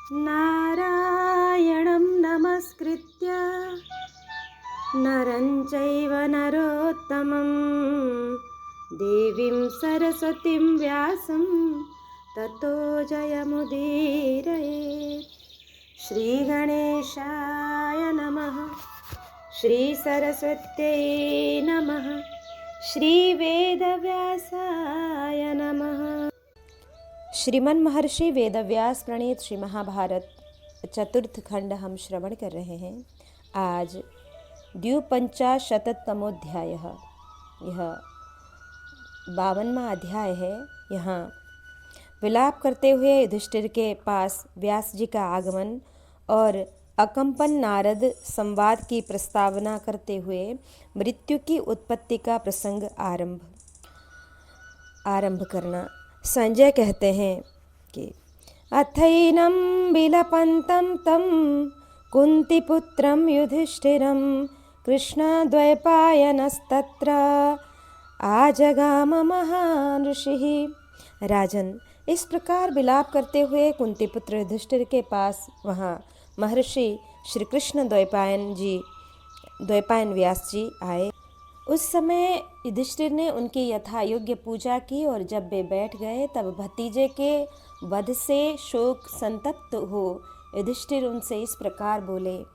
नारायणं नमस्कृत्य नरं चैव नरोत्तमं देवीं सरस्वतीं व्यासं ततो जयमुदीरयेत्। श्रीगणेशाय नमः, श्रीसरस्वत्यै नमः, श्रीवेदव्यासाय नमः। श्रीमन महर्षि वेदव्यास प्रणीत श्री महाभारत चतुर्थ खंड हम श्रवण कर रहे हैं। आज द्व्युपंचाशततमोध्याय, यह 52वां अध्याय है। यहाँ विलाप करते हुए युधिष्ठिर के पास व्यास जी का आगमन और अकंपन नारद संवाद की प्रस्तावना करते हुए मृत्यु की उत्पत्ति का प्रसंग आरंभ करना। संजय कहते हैं कि अथैनं विलपन्तं तं कुन्तीपुत्रं युधिष्ठिरं कृष्णद्वैपायनस्तत्र आजगाम महान् ऋषिः। राजन, इस प्रकार विलाप करते हुए कुंतीपुत्र युधिष्ठिर के पास वहाँ महर्षि श्री कृष्ण द्वैपायन व्यास जी आए। उस समय युधिष्ठिर ने उनकी यथा योग्य पूजा की और जब वे बैठ गए तब भतीजे के वध से शोक संतप्त हो युधिष्ठिर उनसे इस प्रकार बोले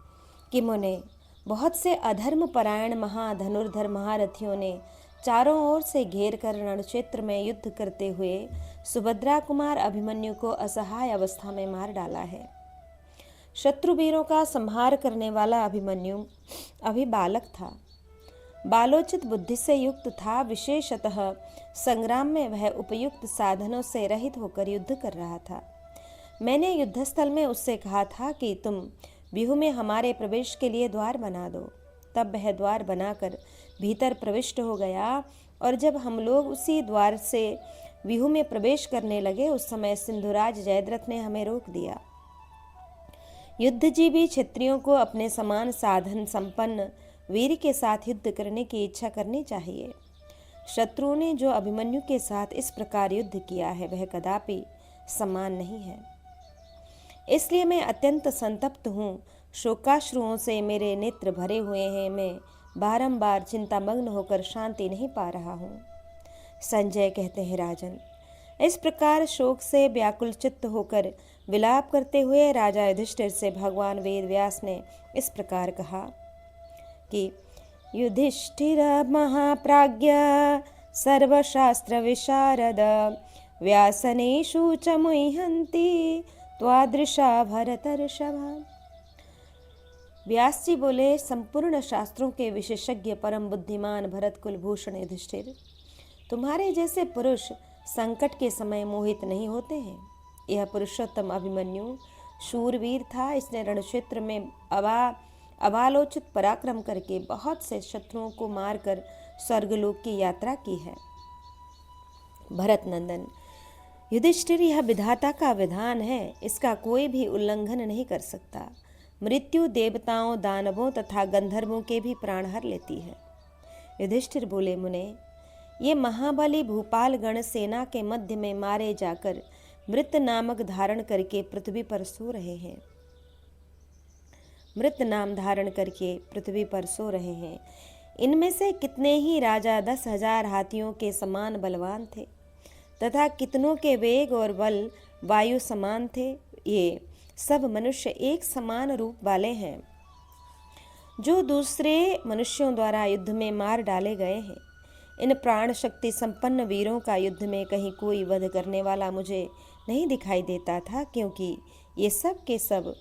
कि मुने, बहुत से अधर्म परायण महाधनुर्धर महारथियों ने चारों ओर से घेर कर रणक्षेत्र में युद्ध करते हुए सुभद्रा कुमार अभिमन्यु को असहाय अवस्था में मार डाला है। शत्रुवीरों का संहार करने वाला अभिमन्यु अभी बालक था, बालोचित बुद्धि से युक्त था। विशेषतः संग्राम में वह उपयुक्त साधनों से रहित होकर युद्ध कर रहा था। मैंने युद्धस्थल में उससे कहा था कि तुम व्यूह में हमारे प्रवेश के लिए द्वार बना दो। तब वह द्वार बनाकर भीतर प्रविष्ट हो गया और जब हम लोग उसी द्वार से व्यूह में प्रवेश करने लगे उस समय सिंधुराज जयद्रथ ने हमें रोक दिया। युद्धजीवी क्षत्रियों को अपने समान साधन संपन्न वीर के साथ युद्ध करने की इच्छा करनी चाहिए। शत्रुओं ने जो अभिमन्यु के साथ इस प्रकार युद्ध किया है वह कदापि समान नहीं है। इसलिए मैं अत्यंत संतप्त हूँ, शोकाश्रुओं से मेरे नेत्र भरे हुए हैं। मैं बारंबार चिंतामग्न होकर शांति नहीं पा रहा हूँ। संजय कहते हैं, राजन, इस प्रकार शोक से व्याकुल चित्त होकर विलाप करते हुए राजा युधिष्ठिर से भगवान वेद व्यास ने इस प्रकार कहा कि युधिष्ठिर महाप्राज्ञ सर्वशास्त्र विशारद व्यासनेषु च मुह्यन्ति त्वादृशा भरतर्षभा। व्यास जी बोले, संपूर्ण शास्त्रों के विशेषज्ञ परम बुद्धिमान भरत कुलभूषण युधिष्ठिर, तुम्हारे जैसे पुरुष संकट के समय मोहित नहीं होते हैं। यह पुरुषोत्तम अभिमन्यु शूरवीर था। इसने रणक्षेत्र में अवालोचित पराक्रम करके बहुत से शत्रुओं को मारकर स्वर्गलोक की यात्रा की है। भरत नंदन युधिष्ठिर, यह विधाता का विधान है, इसका कोई भी उल्लंघन नहीं कर सकता। मृत्यु देवताओं, दानवों तथा गंधर्वों के भी प्राण हर लेती है। युधिष्ठिर बोले, मुने, ये महाबली भूपाल गण सेना के मध्य में मारे जाकर मृत नामक धारण करके पृथ्वी पर सो रहे हैं। मृत नाम धारण करके पृथ्वी पर सो रहे हैं। इनमें से कितने ही राजा 10,000 हाथियों के समान बलवान थे तथा कितनों के वेग और बल वायु समान थे। ये सब मनुष्य एक समान रूप वाले हैं जो दूसरे मनुष्यों द्वारा युद्ध में मार डाले गए हैं। इन प्राण शक्ति संपन्न वीरों का युद्ध में कहीं कोई वध करने वाला मुझे नहीं दिखाई देता था, क्योंकि ये सब के सब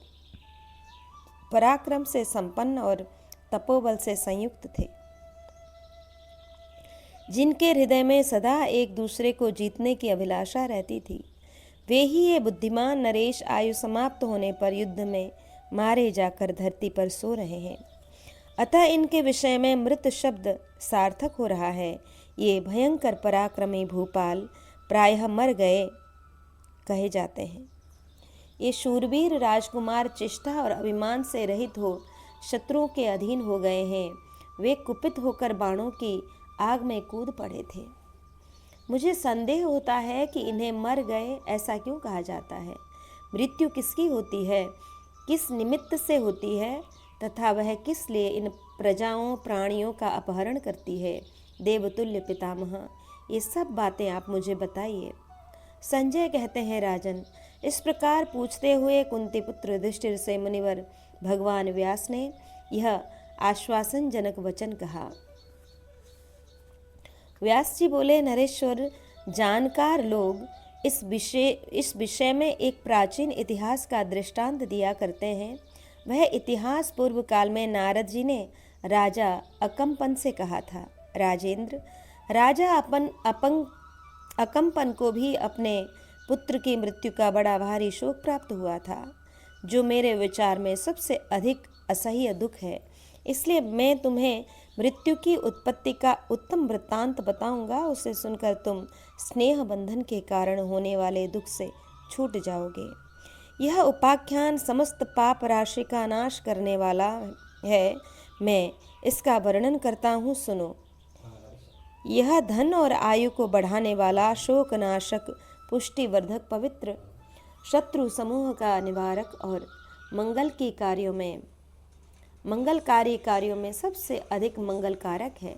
पराक्रम से संपन्न और तपोबल से संयुक्त थे, जिनके हृदय में सदा एक दूसरे को जीतने की अभिलाषा रहती थी। वे ही ये बुद्धिमान नरेश आयु समाप्त होने पर युद्ध में मारे जाकर धरती पर सो रहे हैं। अतः इनके विषय में मृत शब्द सार्थक हो रहा है। ये भयंकर पराक्रमी भूपाल प्रायः मर गए कहे जाते हैं। ये शूरवीर राजकुमार चेष्टा और अभिमान से रहित हो शत्रुओं के अधीन हो गए हैं। वे कुपित होकर बाणों की आग में कूद पड़े थे। मुझे संदेह होता है कि इन्हें मर गए ऐसा क्यों कहा जाता है। मृत्यु किसकी होती है, किस निमित्त से होती है तथा वह किस लिए इन प्रजाओं प्राणियों का अपहरण करती है। देवतुल्य पितामह, ये सब बातें आप मुझे बताइए। संजय कहते हैं, राजन, इस प्रकार पूछते हुए कुंती पुत्र युधिष्ठिर से मुनिवर भगवान व्यास ने यह आश्वासनजनक वचन कहा। व्यास जी बोले, नरेश्वर, जानकार लोग इस विषय में एक प्राचीन इतिहास का दृष्टांत दिया करते हैं। वह इतिहास पूर्व काल में नारद जी ने राजा अकम्पन से कहा था। राजेंद्र, राजा अकम्पन को भी अपने पुत्र की मृत्यु का बड़ा भारी शोक प्राप्त हुआ था, जो मेरे विचार में सबसे अधिक असह्य दुख है। इसलिए मैं तुम्हें मृत्यु की उत्पत्ति का उत्तम वृत्तांत बताऊंगा। उसे सुनकर तुम स्नेह बंधन के कारण होने वाले दुख से छूट जाओगे। यह उपाख्यान समस्त पाप राशि का नाश करने वाला है। मैं इसका वर्णन करता हूँ, सुनो। यह धन और आयु को बढ़ाने वाला, शोकनाशक, पुष्टिवर्धक, पवित्र, शत्रु समूह का निवारक और मंगलकारी कार्यों में सबसे अधिक मंगलकारक है।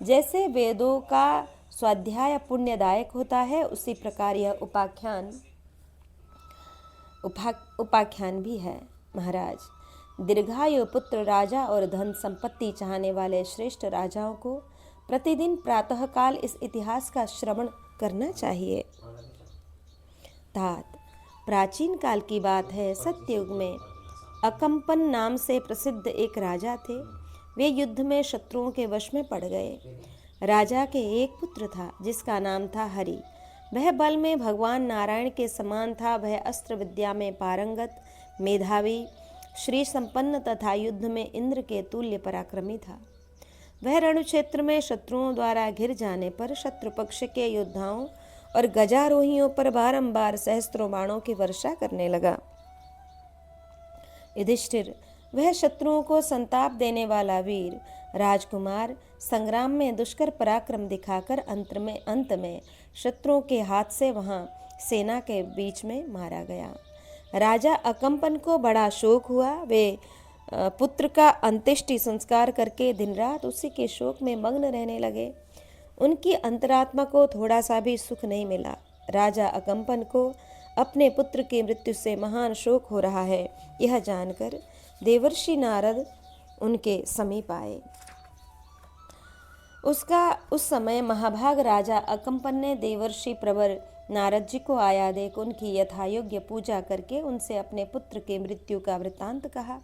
जैसे वेदों का स्वाध्याय पुण्यदायक होता है, उसी प्रकार यह उपाख्यान भी है। महाराज, दीर्घायु पुत्र, राजा और धन संपत्ति चाहने वाले श्रेष्ठ राजाओं को प्रतिदिन प्रातःकाल इस इतिहास का श्रवण करना चाहिए। तात, प्राचीन काल की बात है। सत्ययुग में अकम्पन नाम से प्रसिद्ध एक राजा थे। वे युद्ध में शत्रुओं के वश में पड़ गए। राजा के एक पुत्र था जिसका नाम था हरि। वह बल में भगवान नारायण के समान था। वह अस्त्र विद्या में पारंगत, मेधावी, श्री संपन्न तथा युद्ध में इंद्र के तुल्य पराक्रमी था। वह रणक्षेत्र में शत्रुओं द्वारा घिर जाने पर शत्रु पक्ष के योद्धाओं और गजारोहियों पर बारंबार सहस्त्रों बाणों की वर्षा करने लगा। युधिष्ठिर, वह शत्रुओं को संताप देने वाला वीर राजकुमार संग्राम में दुष्कर पराक्रम दिखाकर अंत में शत्रुओं के हाथ से वहां सेना के बीच में मारा गया। राजा अकम्पन को बड़ा शोक हुआ। वे पुत्र का अंत्येष्टि संस्कार करके दिन रात उसी के शोक में मग्न रहने लगे। उनकी अंतरात्मा को थोड़ा सा भी सुख नहीं मिला। राजा अकम्पन को अपने पुत्र की मृत्यु से महान शोक हो रहा है, यह जानकर देवर्षि नारद उनके समीप आए। उस समय महाभाग राजा अकम्पन ने देवर्षि प्रवर नारद जी को आया देख उनकी यथायोग्य पूजा करके उनसे अपने पुत्र की मृत्यु का वृत्तांत कहा।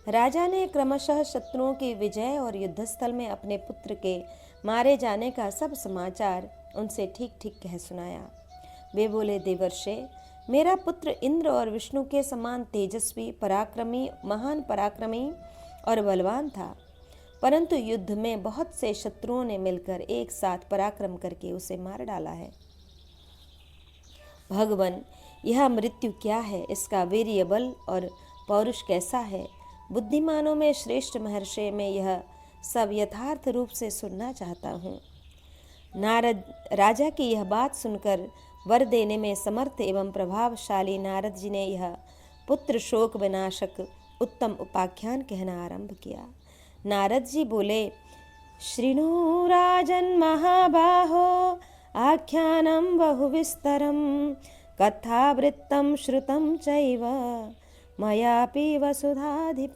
राजा ने क्रमशः शत्रुओं की विजय और युद्धस्थल में अपने पुत्र के मारे जाने का सब समाचार उनसे ठीक ठीक कह सुनाया। वे बोले, देवर्षि, मेरा पुत्र इंद्र और विष्णु के समान तेजस्वी, पराक्रमी, महान पराक्रमी और बलवान था, परंतु युद्ध में बहुत से शत्रुओं ने मिलकर एक साथ पराक्रम करके उसे मार डाला है। भगवन, यह मृत्यु क्या है? इसका वीर्य बल और पौरुष कैसा है? बुद्धिमानों में श्रेष्ठ महर्षि में यह सब यथार्थ रूप से सुनना चाहता हूँ। नारद राजा की यह बात सुनकर वर देने में समर्थ एवं प्रभावशाली नारद जी ने यह पुत्र शोक विनाशक उत्तम उपाख्यान कहना आरंभ किया। नारद जी बोले, श्रीणु राजन महाबाहो आख्यानं बहुविस्तरं कथावृत्तं श्रुतं चैव मयापि वसुधाधिप।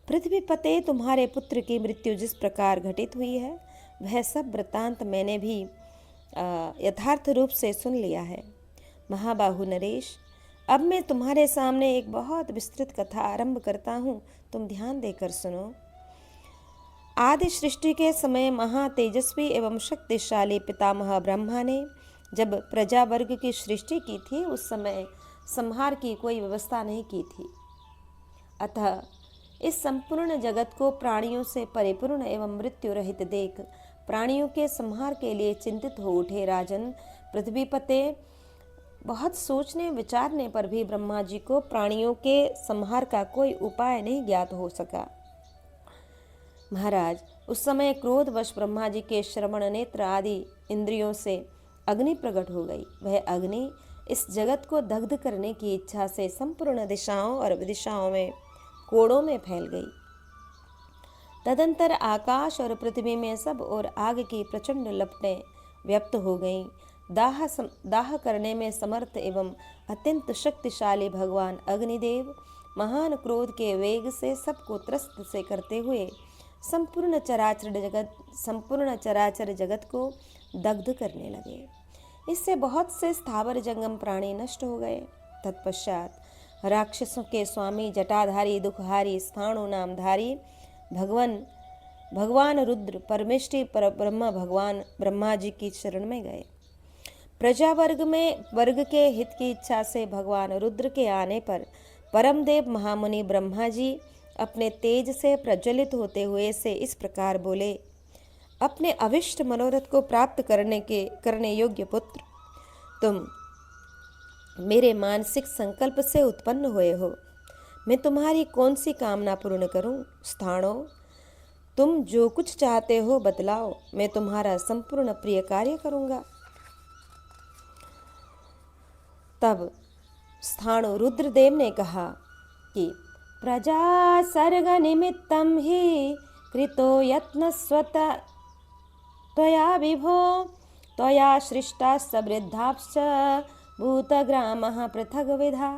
पृथ्वीपते, तुम्हारे पुत्र की मृत्यु जिस प्रकार घटित हुई है वह सब वृत्तांत मैंने भी यथार्थ रूप से सुन लिया है। महाबाहु नरेश, अब मैं तुम्हारे सामने एक बहुत विस्तृत कथा आरंभ करता हूँ, तुम ध्यान देकर सुनो। आदि सृष्टि के समय महातेजस्वी एवं शक्तिशाली पितामह ब्रह्मा ने जब प्रजा वर्ग की सृष्टि की थी, उस समय संहार की कोई व्यवस्था नहीं की थी। अतः इस संपूर्ण जगत को प्राणियों से परिपूर्ण एवं मृत्यु रहित देख प्राणियों के संहार के लिए चिंतित हो उठे। राजन पृथ्वीपते, बहुत सोचने विचारने पर भी ब्रह्मा जी को प्राणियों के संहार का कोई उपाय नहीं ज्ञात हो सका। महाराज, उस समय क्रोधवश ब्रह्मा जी के श्रवण नेत्र आदि इंद्रियों से अग्नि प्रकट हो गई। वह अग्नि इस जगत को दग्ध करने की इच्छा से संपूर्ण दिशाओं और विदिशाओं में कोणों में फैल गई। तदंतर आकाश और पृथ्वी में सब और आग की प्रचंड लपटें व्यक्त हो गईं। दाह करने में समर्थ एवं अत्यंत शक्तिशाली भगवान अग्निदेव महान क्रोध के वेग से सबको त्रस्त से करते हुए संपूर्ण चराचर जगत को दग्ध करने लगे। इससे बहुत से स्थावर जंगम प्राणी नष्ट हो गए। तत्पश्चात राक्षसों के स्वामी जटाधारी दुखहारी स्थाणु नामधारी भगवान रुद्र परमेष्टि पर ब्रह्म भगवान ब्रह्मा जी की शरण में गए। प्रजा वर्ग के हित की इच्छा से भगवान रुद्र के आने पर परमदेव महामुनि ब्रह्मा जी अपने तेज से प्रज्वलित होते हुए से इस प्रकार बोले, अपने अभिष्ट मनोरथ को प्राप्त करने योग्य पुत्र, तुम मेरे मानसिक संकल्प से उत्पन्न हुए हो। मैं तुम्हारी कौन सी कामना पूर्ण करूं? स्थाणो, तुम जो कुछ चाहते हो बतलाओ, मैं तुम्हारा संपूर्ण प्रिय कार्य करूंगा। तब स्थाणु रुद्रदेव ने कहा कि प्रजा सर्ग निमित्तं हि कृतो यत्न स्वतः त्वया विभो त्वया सृष्टाश्च वृद्धाश्च भूतग्रामः पृथग्विधा।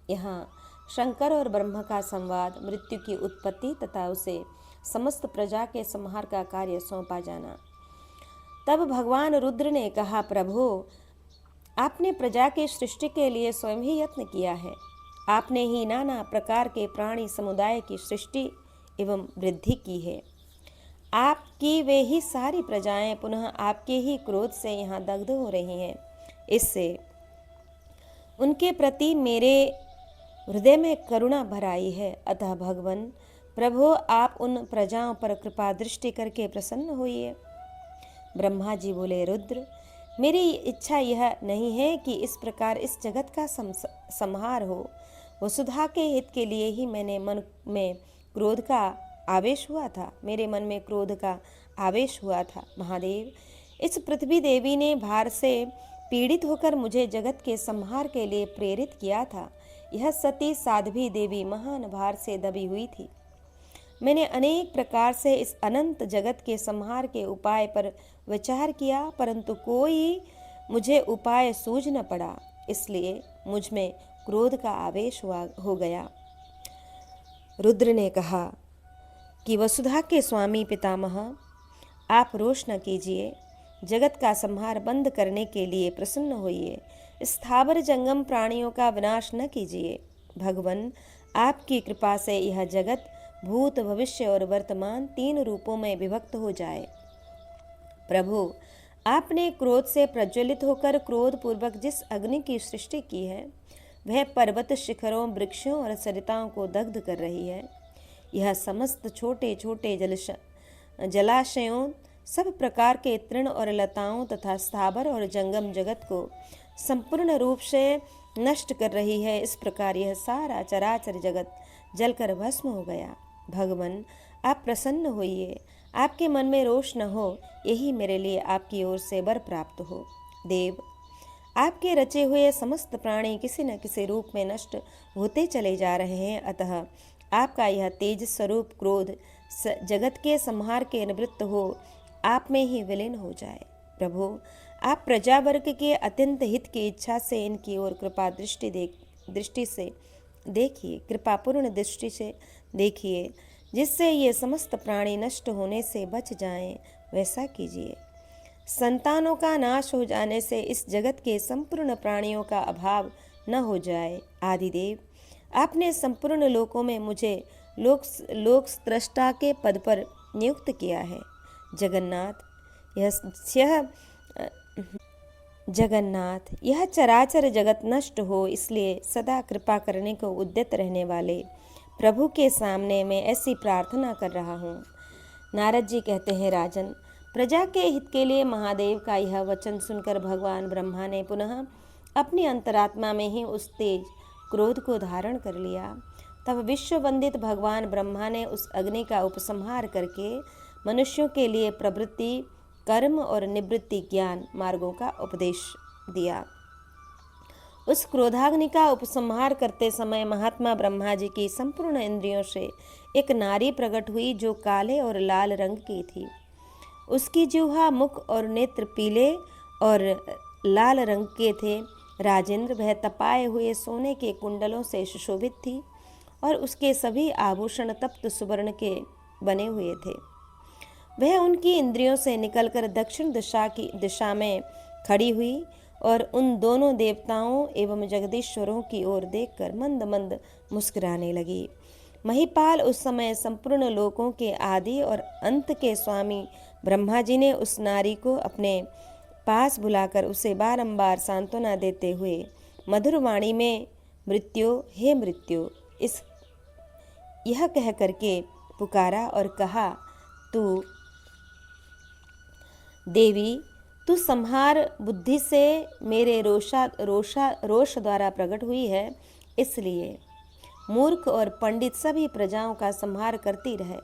यहाँ शंकर और ब्रह्म का संवाद, मृत्यु की उत्पत्ति तथा उसे समस्त प्रजा के संहार का कार्य सौंपा जाना। तब भगवान रुद्र ने कहा, प्रभु, आपने प्रजा की सृष्टि के लिए स्वयं ही यत्न किया है। आपने ही नाना प्रकार के प्राणी समुदाय की सृष्टि एवं वृद्धि की है। आपकी वे ही सारी प्रजाएं पुनः आपके ही क्रोध से यहाँ दग्ध हो रही हैं। इससे उनके प्रति मेरे हृदय में करुणा भर आई है। अतः भगवान प्रभु, आप उन प्रजाओं पर कृपा दृष्टि करके प्रसन्न होइए। ब्रह्मा जी बोले, रुद्र, मेरी इच्छा यह नहीं है कि इस प्रकार इस जगत का संहार हो। वसुधा के हित के लिए ही मेरे मन में क्रोध का आवेश हुआ था। महादेव, इस पृथ्वी देवी ने भार से पीड़ित होकर मुझे जगत के संहार के लिए प्रेरित किया था। यह सती साध्वी देवी महान भार से दबी हुई थी। मैंने अनेक प्रकार से इस अनंत जगत के संहार के उपाय पर विचार किया, परंतु कोई मुझे उपाय सूझ न पड़ा। इसलिए मुझ में क्रोध का आवेश हो गया। रुद्र ने कहा कि वसुधा के स्वामी पितामह, आप रोष न कीजिए, जगत का संहार बंद करने के लिए प्रसन्न होइए। स्थावर जंगम प्राणियों का विनाश न कीजिए। भगवान, आपकी कृपा से यह जगत भूत, भविष्य और वर्तमान 3 रूपों में विभक्त हो जाए। प्रभु, आपने क्रोध से प्रज्वलित होकर क्रोध पूर्वक जिस अग्नि की सृष्टि की है, वह पर्वत, शिखरों, वृक्षों और सरिताओं को दग्ध कर रही है। यह समस्त छोटे छोटे जलाशयों, सब प्रकार के तृण और लताओं तथा स्थावर और जंगम जगत को संपूर्ण रूप से नष्ट कर रही है। इस प्रकार यह सारा चराचर जगत जलकर भस्म हो गया। भगवान, आप प्रसन्न होइए, आपके मन में रोष न हो, यही मेरे लिए आपकी ओर से वर प्राप्त हो। देव, आपके रचे हुए समस्त प्राणी किसी न किसी रूप में नष्ट होते चले जा रहे हैं। अतः आपका यह तेज स्वरूप क्रोध जगत के संहार के निवृत्त हो आप में ही विलीन हो जाए। प्रभु, आप प्रजा वर्ग के अत्यंत हित की इच्छा से इनकी ओर दृष्टि से देखिए, कृपापूर्ण दृष्टि से देखिए, जिससे ये समस्त प्राणी नष्ट होने से बच जाएं, वैसा कीजिए। संतानों का नाश हो जाने से इस जगत के संपूर्ण प्राणियों का अभाव न हो जाए। आदिदेव, आपने संपूर्ण लोकों में मुझे लोक स्रष्टा के पद पर नियुक्त किया है। जगन्नाथ, यह चराचर जगत नष्ट हो, इसलिए सदा कृपा करने को उद्यत रहने वाले प्रभु के सामने मैं ऐसी प्रार्थना कर रहा हूँ। नारद जी कहते हैं, राजन, प्रजा के हित के लिए महादेव का यह वचन सुनकर भगवान ब्रह्मा ने पुनः अपनी अंतरात्मा में ही उस तेज क्रोध को धारण कर लिया। तब विश्व वंदित भगवान ब्रह्मा ने उस अग्नि का उपसंहार करके मनुष्यों के लिए प्रवृत्ति, कर्म और निवृत्ति ज्ञान मार्गों का उपदेश दिया। उस क्रोधाग्नि का उपसंहार करते समय महात्मा ब्रह्मा जी की संपूर्ण इंद्रियों से एक नारी प्रकट हुई जो काले और लाल रंग की थी। उसकी जिह्वा, मुख और नेत्र पीले और लाल रंग के थे। राजेंद्र, वह तपाए हुए सोने के कुंडलों से सुशोभित थी और उसके सभी आभूषण तप्त सुवर्ण के बने हुए थे। वह उनकी इंद्रियों से निकलकर दक्षिण दिशा में खड़ी हुई और उन दोनों देवताओं एवं जगदीश्वरों की ओर देखकर मंद मंद मुस्कुराने लगी। महिपाल, उस समय संपूर्ण लोकों के आदि और अंत के स्वामी ब्रह्मा जी ने उस नारी को अपने पास बुलाकर उसे बारंबार सांत्वना देते हुए मधुर वाणी में मृत्यु, हे मृत्यु, यह कह करके पुकारा और कहा, तू देवी, तू संहार बुद्धि से मेरे रोष द्वारा प्रकट हुई है, इसलिए मूर्ख और पंडित सभी प्रजाओं का संहार करती रहे।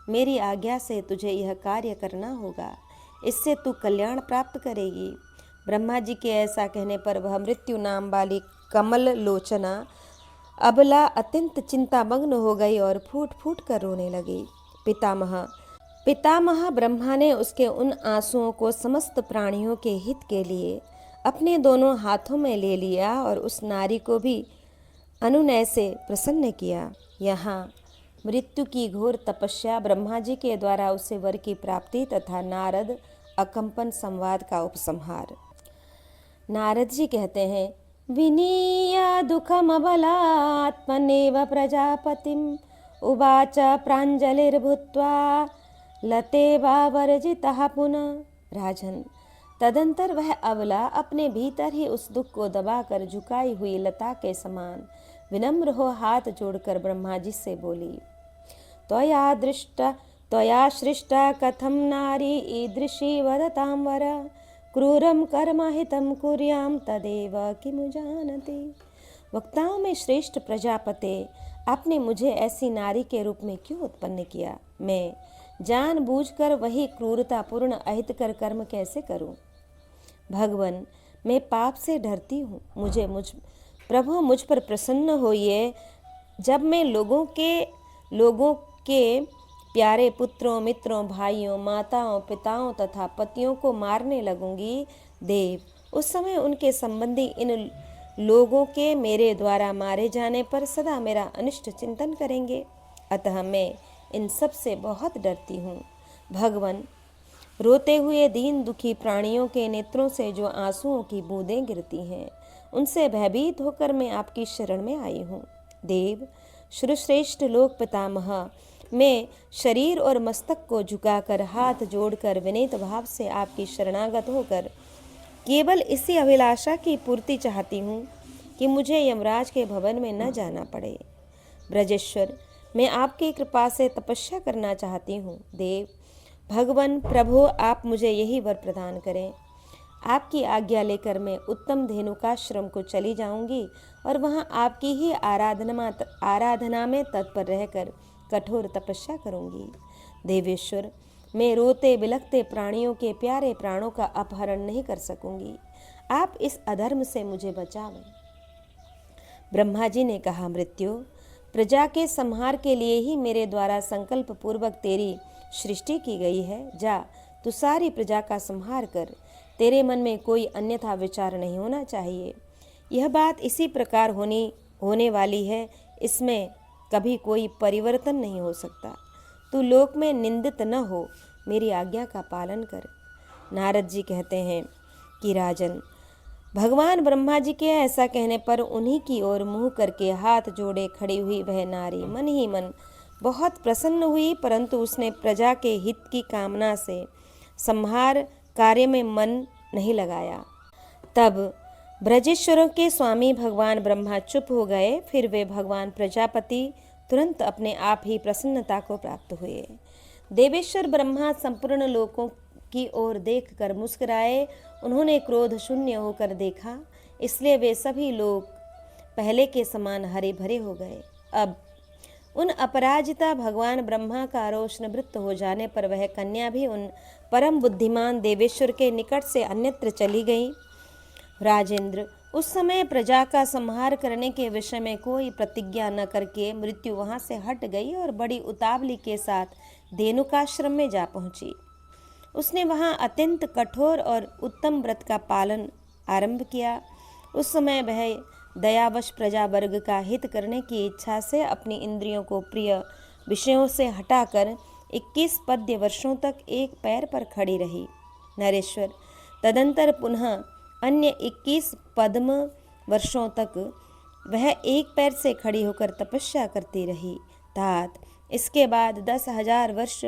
मेरी आज्ञा से तुझे यह कार्य करना होगा, इससे तू कल्याण प्राप्त करेगी। ब्रह्मा जी के ऐसा कहने पर वह मृत्यु नाम वाली कमल लोचना अबला अत्यंत चिंतामग्न हो गई और फूट फूट कर रोने लगी। पितामह ब्रह्मा ने उसके उन आंसुओं को समस्त प्राणियों के हित के लिए अपने दोनों हाथों में ले लिया और उस नारी को भी अनुनय से प्रसन्न किया। यहाँ मृत्यु की घोर तपस्या, ब्रह्मा जी के द्वारा उसे वर की प्राप्ति तथा नारद अकंपन संवाद का उपसंहार। नारद जी कहते हैं, विनीय दुखम बलात्मनेव प्रजापतिम उवाच प्राञ्जलिर्भूत्वा लते वावर्जितः पुनः। राजन, तदंतर वह अबला अपने भीतर ही उस दुख को दबाकर झुकाई हुई लता के समान विनम्र हो हाथ जोड़कर ब्रह्मा जी से बोली, त्वया सृष्टा कथम नारी ईदृशी वदतां वर, क्रूरम कर्म हितम कुर्याम तदेव किमु जानति। वक्ताओं में श्रेष्ठ प्रजापते, आपने मुझे ऐसी नारी के रूप में क्यों उत्पन्न किया? मैं जानबूझकर वही क्रूरतापूर्ण अहितकर कर्म कैसे करूं? भगवन, मैं पाप से डरती हूँ, प्रभु मुझ पर प्रसन्न होइए। जब मैं लोगों के प्यारे पुत्रों, मित्रों, भाइयों, माताओं, पिताओं तथा पतियों को मारने लगूंगी देव, उस समय उनके संबंधी इन लोगों के मेरे द्वारा मारे जाने पर सदा मेरा अनिष्ट चिंतन करेंगे। अतः मैं इन सब से बहुत डरती हूँ। भगवन, रोते हुए दीन दुखी प्राणियों के नेत्रों से जो आंसुओं की बूंदें गिरती हैं, उनसे भयभीत होकर मैं आपकी शरण में आई हूँ। देव, श्रुश्रेष्ठ लोक पितामह, मैं शरीर और मस्तक को झुकाकर हाथ जोड़कर विनीत भाव से आपकी शरणागत होकर केवल इसी अभिलाषा की पूर्ति चाहती हूँ कि मुझे यमराज के भवन में न जाना पड़े। ब्रजेश्वर, मैं आपकी कृपा से तपस्या करना चाहती हूँ। देव, भगवान प्रभु, आप मुझे यही वर प्रदान करें। आपकी आज्ञा लेकर मैं उत्तम धेनुकाश्रम को चली जाऊंगी और वहाँ आपकी ही आराधना में तत्पर रहकर कठोर तपस्या करूंगी। देवेश्वर, मैं रोते बिलखते प्राणियों के प्यारे प्राणों का अपहरण नहीं कर सकूंगी। आप इस अधर्म से मुझे बचावें। ब्रह्मा जी ने कहा, मृत्यु, प्रजा के संहार के लिए ही मेरे द्वारा संकल्प पूर्वक तेरी सृष्टि की गई है। जा, तू सारी प्रजा का संहार कर। तेरे मन में कोई अन्यथा विचार नहीं होना चाहिए। यह बात इसी प्रकार होने वाली है, इसमें कभी कोई परिवर्तन नहीं हो सकता। तू लोक में निंदित न हो, मेरी आज्ञा का पालन कर। नारद जी कहते हैं कि राजन, भगवान ब्रह्मा जी के ऐसा कहने पर उन्हीं की ओर मुंह करके हाथ जोड़े खड़ी हुई वह नारी मन ही मन बहुत प्रसन्न हुई, परंतु उसने प्रजा के हित की कामना से संहार कार्य में मन नहीं लगाया। तब ब्रजेश्वरों के स्वामी भगवान ब्रह्मा चुप हो गए। फिर वे भगवान प्रजापति तुरंत अपने आप ही प्रसन्नता को प्राप्त हुए। देवेश्वर ब्रह्मा संपूर्ण लोकों की ओर देखकर मुस्कुराए। उन्होंने क्रोध शून्य होकर देखा, इसलिए वे सभी लोग पहले के समान हरे भरे हो गए। अब उन अपराजिता भगवान ब्रह्मा का रोष निवृत्त हो जाने पर वह कन्या भी उन परम बुद्धिमान देवेश्वर के निकट से अन्यत्र चली गई। राजेंद्र, उस समय प्रजा का संहार करने के विषय में कोई प्रतिज्ञा न करके मृत्यु वहां से हट गई और बड़ी उतावली के साथ धेनुकाश्रम में जा पहुंची। उसने वहां अत्यंत कठोर और उत्तम व्रत का पालन आरंभ किया। उस समय वह दयावश प्रजा वर्ग का हित करने की इच्छा से अपनी इंद्रियों को प्रिय विषयों से हटाकर 21 पद्य वर्षों तक एक पैर पर खड़ी रही। नरेश्वर, तदंतर पुनः अन्य 21 पद्म वर्षों तक वह एक पैर से खड़ी होकर तपस्या करती रही। तात इसके बाद 10,000 वर्ष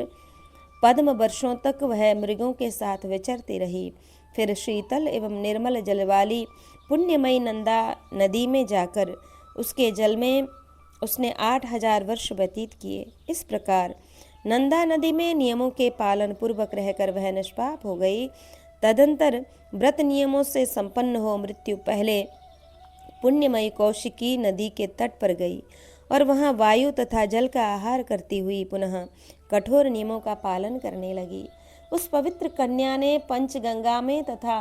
पद्म वर्षों तक वह मृगों के साथ विचरती रही। फिर शीतल एवं निर्मल जल वाली पुण्यमयी नंदा नदी में जाकर उसके जल में उसने 8,000 वर्ष व्यतीत किए। इस प्रकार नंदा नदी में नियमों के पालन पूर्वक रहकर वह निष्पाप हो गई। तदंतर व्रत नियमों से संपन्न हो मृत्यु पहले पुण्यमयी कौशिकी नदी के तट पर गई और वहां वायु तथा जल का आहार करती हुई पुनः कठोर नियमों का पालन करने लगी। उस पवित्र कन्या ने पंचगंगा में तथा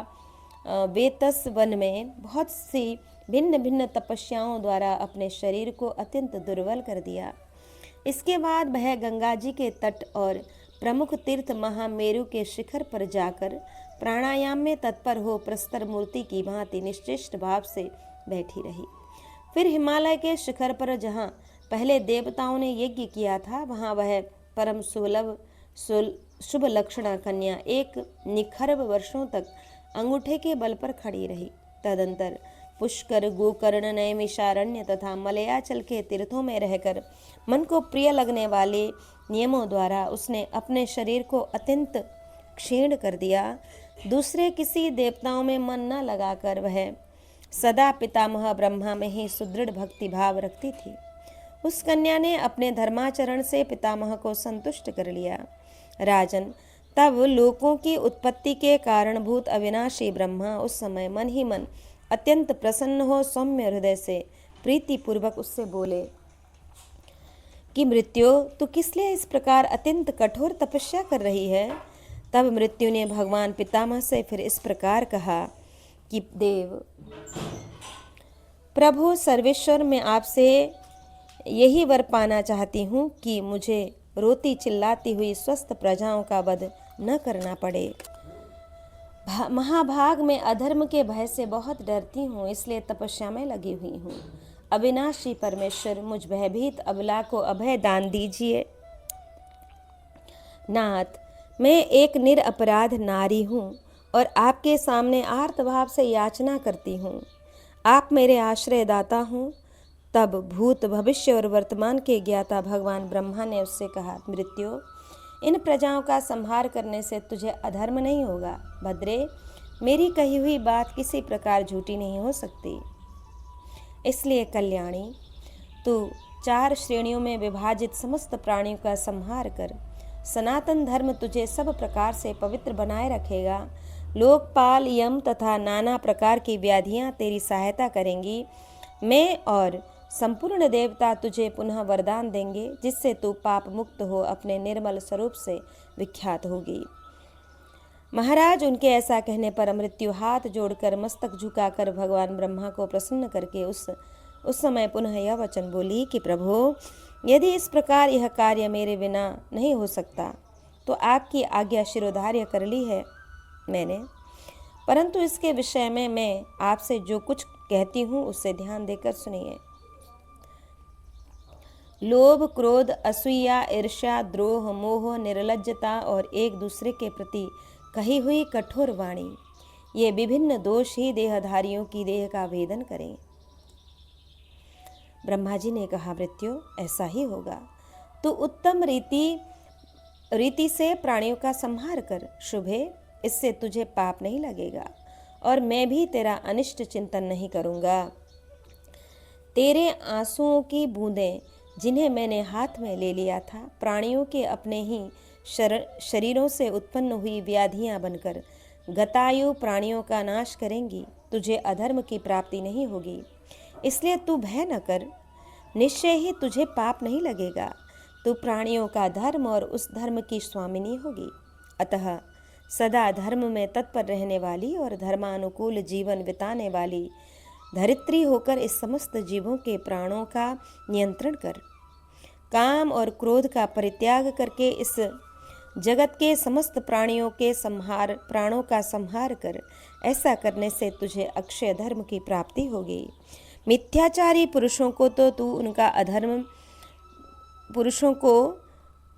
वेतस वन में बहुत सी भिन्न भिन्न तपस्याओं द्वारा अपने शरीर को अत्यंत दुर्बल कर दिया। इसके बाद वह गंगा जी के तट और प्रमुख तीर्थ महामेरु के शिखर पर जाकर प्राणायाम में तत्पर हो प्रस्तर मूर्ति की भांति निश्चिष्ट भाव से बैठी रही। फिर हिमालय के शिखर पर जहाँ पहले देवताओं ने यज्ञ किया था वहाँ वह परम सुलभ शुभ लक्षणा कन्या एक निखर्ब वर्षों तक अंगूठे के बल पर खड़ी रही। तदंतर पुष्कर, गोकर्ण, नैमिषारण्य तथा मलयाचल के तीर्थों में रहकर मन को प्रिय लगने वाले नियमों द्वारा उसने अपने शरीर को अत्यंत क्षीण कर दिया। दूसरे किसी देवताओं में मन न लगाकर वह सदा पितामह ब्रह्मा में ही सुदृढ़ भक्ति भाव रखती थी। उस कन्या ने अपने धर्माचरण से पितामह को संतुष्ट कर लिया। राजन, तब लोकों की उत्पत्ति के कारणभूत अविनाशी ब्रह्मा उस समय मन ही मन अत्यंत प्रसन्न हो सौम्य हृदय से प्रीति पूर्वक उससे बोले कि मृत्यु, तू किस लिए इस प्रकार अत्यंत कठोर तपस्या कर रही है? तब मृत्यु ने भगवान पितामह से फिर इस प्रकार कहा कि देव प्रभु सर्वेश्वर, मैं आपसे यही वर पाना चाहती हूँ कि मुझे रोती चिल्लाती हुई स्वस्थ प्रजाओं का वध न करना पड़े। महाभाग में अधर्म के भय से बहुत डरती हूँ, इसलिए तपस्या में लगी हुई हूँ। अविनाशी परमेश्वर, मुझ भयभीत अबला को अभय दान दीजिए। नाथ, मैं एक निरपराध नारी हूँ और आपके सामने आर्तभाव से याचना करती हूँ। आप मेरे आश्रयदाता हूँ। तब भूत, भविष्य और वर्तमान के ज्ञाता भगवान ब्रह्मा ने उससे कहा, मृत्यु, इन प्रजाओं का संहार करने से तुझे अधर्म नहीं होगा। भद्रे, मेरी कही हुई बात किसी प्रकार झूठी नहीं हो सकती। इसलिए कल्याणी, तू 4 श्रेणियों में विभाजित समस्त प्राणियों का संहार कर। सनातन धर्म तुझे सब प्रकार से पवित्र बनाए रखेगा। लोकपाल, यम तथा नाना प्रकार की व्याधियां तेरी सहायता करेंगी। मैं और संपूर्ण देवता तुझे पुनः वरदान देंगे, जिससे तू पाप मुक्त हो अपने निर्मल स्वरूप से विख्यात होगी। महाराज, उनके ऐसा कहने पर मृत्यु हाथ जोड़कर मस्तक झुकाकर भगवान ब्रह्मा को प्रसन्न करके उस समय पुनः यह वचन बोली कि प्रभु, यदि इस प्रकार यह कार्य मेरे बिना नहीं हो सकता तो आपकी आज्ञा शिरोधार्य कर ली है मैंने, परंतु इसके विषय में मैं आपसे जो कुछ कहती हूँ उससे ध्यान देकर सुनिए। लोभ, क्रोध, असूया, ईर्ष्या, द्रोह, मोह, निर्लज्जता और एक दूसरे के प्रति कही हुई कठोर वाणी, ये विभिन्न दोष ही देहधारियों की देह का भेदन करें। ब्रह्मा जी ने कहा, मृत्यु, ऐसा ही होगा। तू उत्तम रीति से प्राणियों का संहार कर। शुभे, इससे तुझे पाप नहीं लगेगा और मैं भी तेरा अनिष्ट चिंतन नहीं करूँगा। तेरे आंसुओं की बूंदें जिन्हें मैंने हाथ में ले लिया था, प्राणियों के अपने ही शरीरों से उत्पन्न हुई व्याधियां बनकर गतायु प्राणियों का नाश करेंगी। तुझे अधर्म की प्राप्ति नहीं होगी, इसलिए तू भय न कर। निश्चय ही तुझे पाप नहीं लगेगा। तू प्राणियों का धर्म और उस धर्म की स्वामिनी होगी। अतः सदा धर्म में तत्पर रहने वाली और धर्मानुकूल जीवन बिताने वाली धरित्री होकर इस समस्त जीवों के प्राणों का नियंत्रण कर। काम और क्रोध का परित्याग करके इस जगत के समस्त प्राणों का संहार कर। ऐसा करने से तुझे अक्षय धर्म की प्राप्ति होगी। मिथ्याचारी पुरुषों को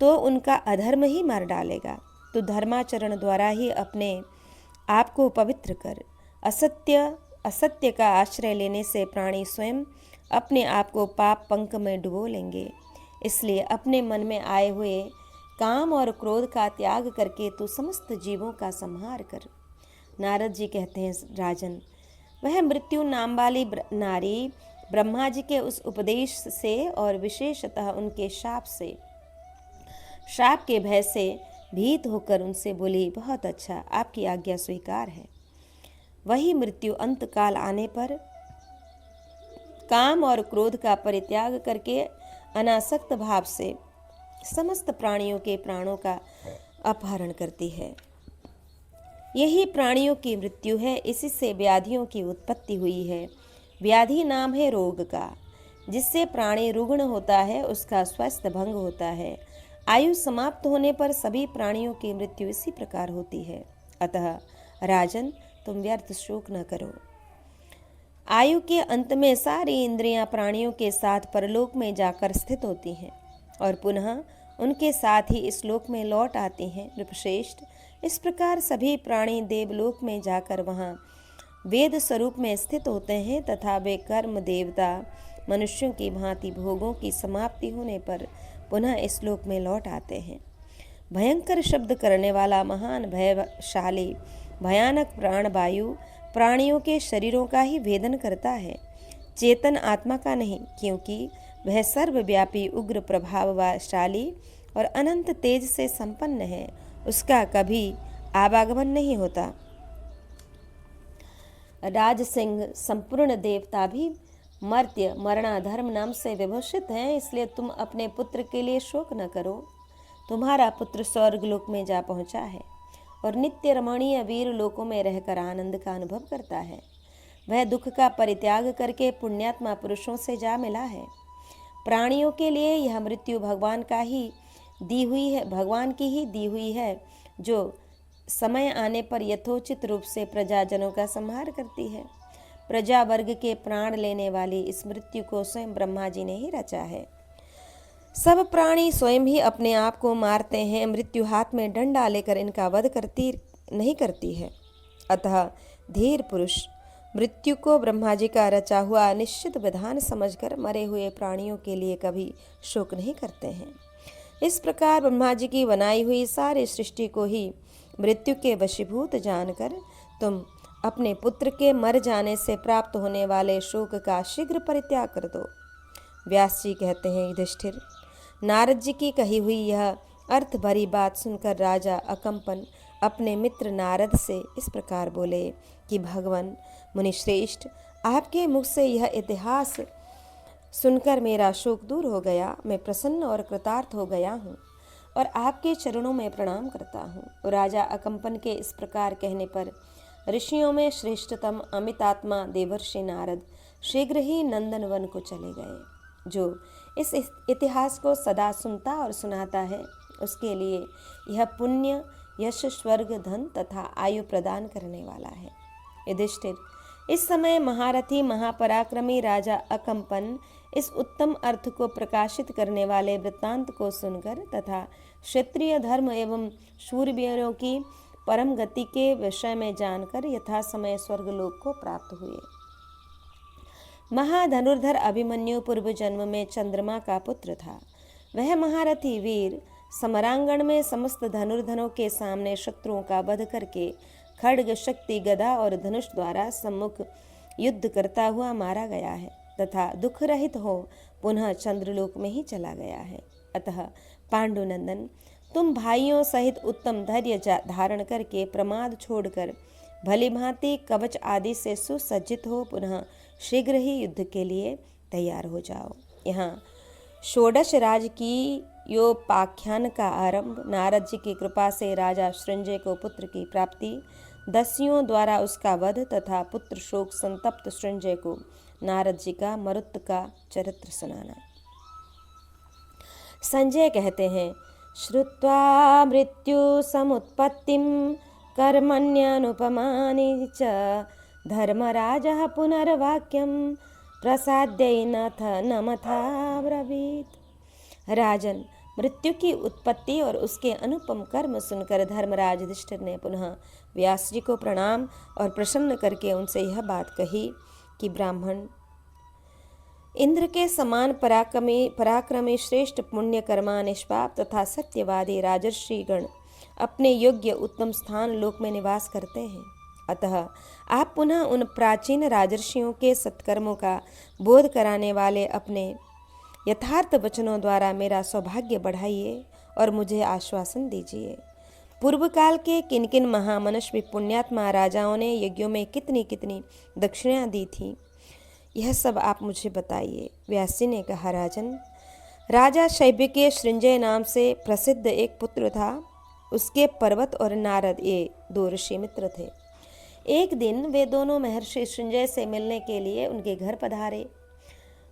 तो उनका अधर्म ही मार डालेगा। तू धर्माचरण द्वारा ही अपने आप को पवित्र कर। असत्य का आश्रय लेने से प्राणी स्वयं अपने आप को पाप पंक में डुबो लेंगे। इसलिए अपने मन में आए हुए काम और क्रोध का त्याग करके तू समस्त जीवों का संहार कर। नारद जी कहते हैं, राजन, वह मृत्यु नाम वाली नारी ब्रह्मा जी के उस उपदेश से और विशेषतः उनके श्राप के भय से भीत होकर उनसे बोली, बहुत अच्छा, आपकी आज्ञा स्वीकार है। वही मृत्यु अंत काल आने पर काम और क्रोध का परित्याग करके अनासक्त भाव से समस्त प्राणियों के प्राणों का अपहरण करती है। यही प्राणियों की मृत्यु है। इसी से व्याधियों की उत्पत्ति हुई है। व्याधि नाम है रोग का। जिससे प्राणी रुग्ण होता है उसका स्वास्थ्य भंग होता है। आयु समाप्त होने पर सभी प्राणियों की मृत्यु इसी प्रकार होती है। अतः राजन, तुम व्यर्थ शोक न करो। आयु के अंत में सारी इंद्रियां प्राणियों के साथ परलोक में जाकर स्थित होती हैं और पुनः उनके साथ ही इस लोक में लौट आती हैं। नृपश्रेष्ठ, इस प्रकार सभी प्राणी देवलोक में जाकर वहाँ वेद स्वरूप में स्थित होते हैं तथा वे कर्म देवता मनुष्यों की भांति भोगों की समाप्ति होने पर पुनः इस लोक में लौट आते हैं। भयंकर शब्द करने वाला महान भयशाली भयानक प्राणवायु प्राणियों के शरीरों का ही भेदन करता है, चेतन आत्मा का नहीं, क्योंकि वह सर्वव्यापी उग्र प्रभावशाली और अनंत तेज से संपन्न है। उसका कभी आवागमन नहीं होता। राज सिंह संपूर्ण देवता भी मर्त्य मरणाधर्म नाम से विभूषित हैं, इसलिए तुम अपने पुत्र के लिए शोक न करो। तुम्हारा पुत्र स्वर्ग लोक में जा पहुंचा है और नित्य रमणीय वीर लोकों में रहकर आनंद का अनुभव करता है। वह दुख का परित्याग करके पुण्यात्मा पुरुषों से जा मिला है। प्राणियों के लिए यह मृत्यु भगवान की ही दी हुई है, जो समय आने पर यथोचित रूप से प्रजाजनों का संहार करती है। प्रजा वर्ग के प्राण लेने वाली इस मृत्यु को स्वयं ब्रह्मा जी ने ही रचा है। सब प्राणी स्वयं ही अपने आप को मारते हैं। मृत्यु हाथ में डंडा लेकर इनका वध नहीं करती है। अतः धीर पुरुष मृत्यु को ब्रह्मा जी का रचा हुआ निश्चित विधान समझकर मरे हुए प्राणियों के लिए कभी शोक नहीं करते हैं। इस प्रकार ब्रह्मा जी की बनाई हुई सारी सृष्टि को ही मृत्यु के वशीभूत जानकर तुम अपने पुत्र के मर जाने से प्राप्त होने वाले शोक का शीघ्र परित्याग कर दो। व्यास जी कहते हैं, युधिष्ठिर, नारद जी की कही हुई यह अर्थ भरी बात सुनकर राजा अकंपन अपने मित्र नारद से इस प्रकार बोले कि भगवान मुनिश्रेष्ठ, आपके मुख से यह इतिहास सुनकर मेरा शोक दूर हो गया। मैं प्रसन्न और कृतार्थ हो गया हूँ और आपके चरणों में प्रणाम करता हूँ। राजा अकंपन के इस प्रकार कहने पर ऋषियों में श्रेष्ठतम अमितात्मा देवर्षि नारद शीघ्र ही नंदनवन को चले गए। जो इस इतिहास को सदा सुनता और सुनाता है उसके लिए यह पुण्य, यश, स्वर्ग, धन तथा आयु प्रदान करने वाला है। युधिष्ठिर, इस समय महारथी महापराक्रमी राजा अकंपन इस उत्तम अर्थ को प्रकाशित करने वाले वृत्तांत को सुनकर तथा क्षत्रिय धर्म एवं शूरवीरों की परम गति के विषय में जानकर यथा समय स्वर्गलोक को प्राप्त हुए। महाधनुर्धर अभिमन्यु पूर्व जन्म में चंद्रमा का पुत्र था। वह महारथी वीर समरांगण में समस्त धनुर्धनों के सामने शत्रुओं का वध करके खड्ग, शक्ति, गदा और धनुष द्वारा सम्मुख युद्ध करता हुआ मारा गया है तथा दुख रहित हो पुनः चंद्रलोक में ही चला गया है। अतः पांडुनंदन, तुम भाइयों सहित उत्तम धैर्य धारण करके प्रमाद छोड़कर भली भांति कवच आदि से सुसज्जित हो पुनः शीघ्र ही युद्ध के लिए तैयार हो जाओ। यहाँ षोडश राज की योपाख्यान का आरंभ नारद जी की कृपा से राजा सृंजय को पुत्र की प्राप्ति, दस्युओं द्वारा उसका वध तथा पुत्र शोक संतप्त संजय को नारद जी का मरुत का चरित्र सुनाना। संजय कहते हैं, श्रुत्वा मृत्यु समुत्पत्तिं कर्मण्यनुपमानि च धर्मराजः पुनर्वाक्यं प्रसाद्यैनथ नमथा ब्रवीत। राजन, मृत्यु की उत्पत्ति और उसके अनुपम कर्म सुनकर धर्मराज युधिष्ठिर ने पुनः व्यास जी को प्रणाम और प्रसन्न करके उनसे यह बात कही कि ब्राह्मण, इंद्र के समान पराक्रमी श्रेष्ठ पुण्यकर्मा निष्पाप तथा सत्यवादी राजर्षिगण अपने योग्य उत्तम स्थान लोक में निवास करते हैं। अतः आप पुनः उन प्राचीन राजर्षियों के सत्कर्मों का बोध कराने वाले अपने यथार्थ वचनों द्वारा मेरा सौभाग्य बढ़ाइए और मुझे आश्वासन दीजिए। पूर्व काल के किन किन महामनस्वी पुण्यात्मा राजाओं ने यज्ञों में कितनी कितनी दक्षिणाएं दी थी, यह सब आप मुझे बताइए। व्यास जी ने कहा, राजन, राजा शैब्य के सृंजय नाम से प्रसिद्ध एक पुत्र था। उसके पर्वत और नारद ये दो ऋषि मित्र थे। एक दिन वे दोनों महर्षि सृंजय से मिलने के लिए उनके घर पधारे।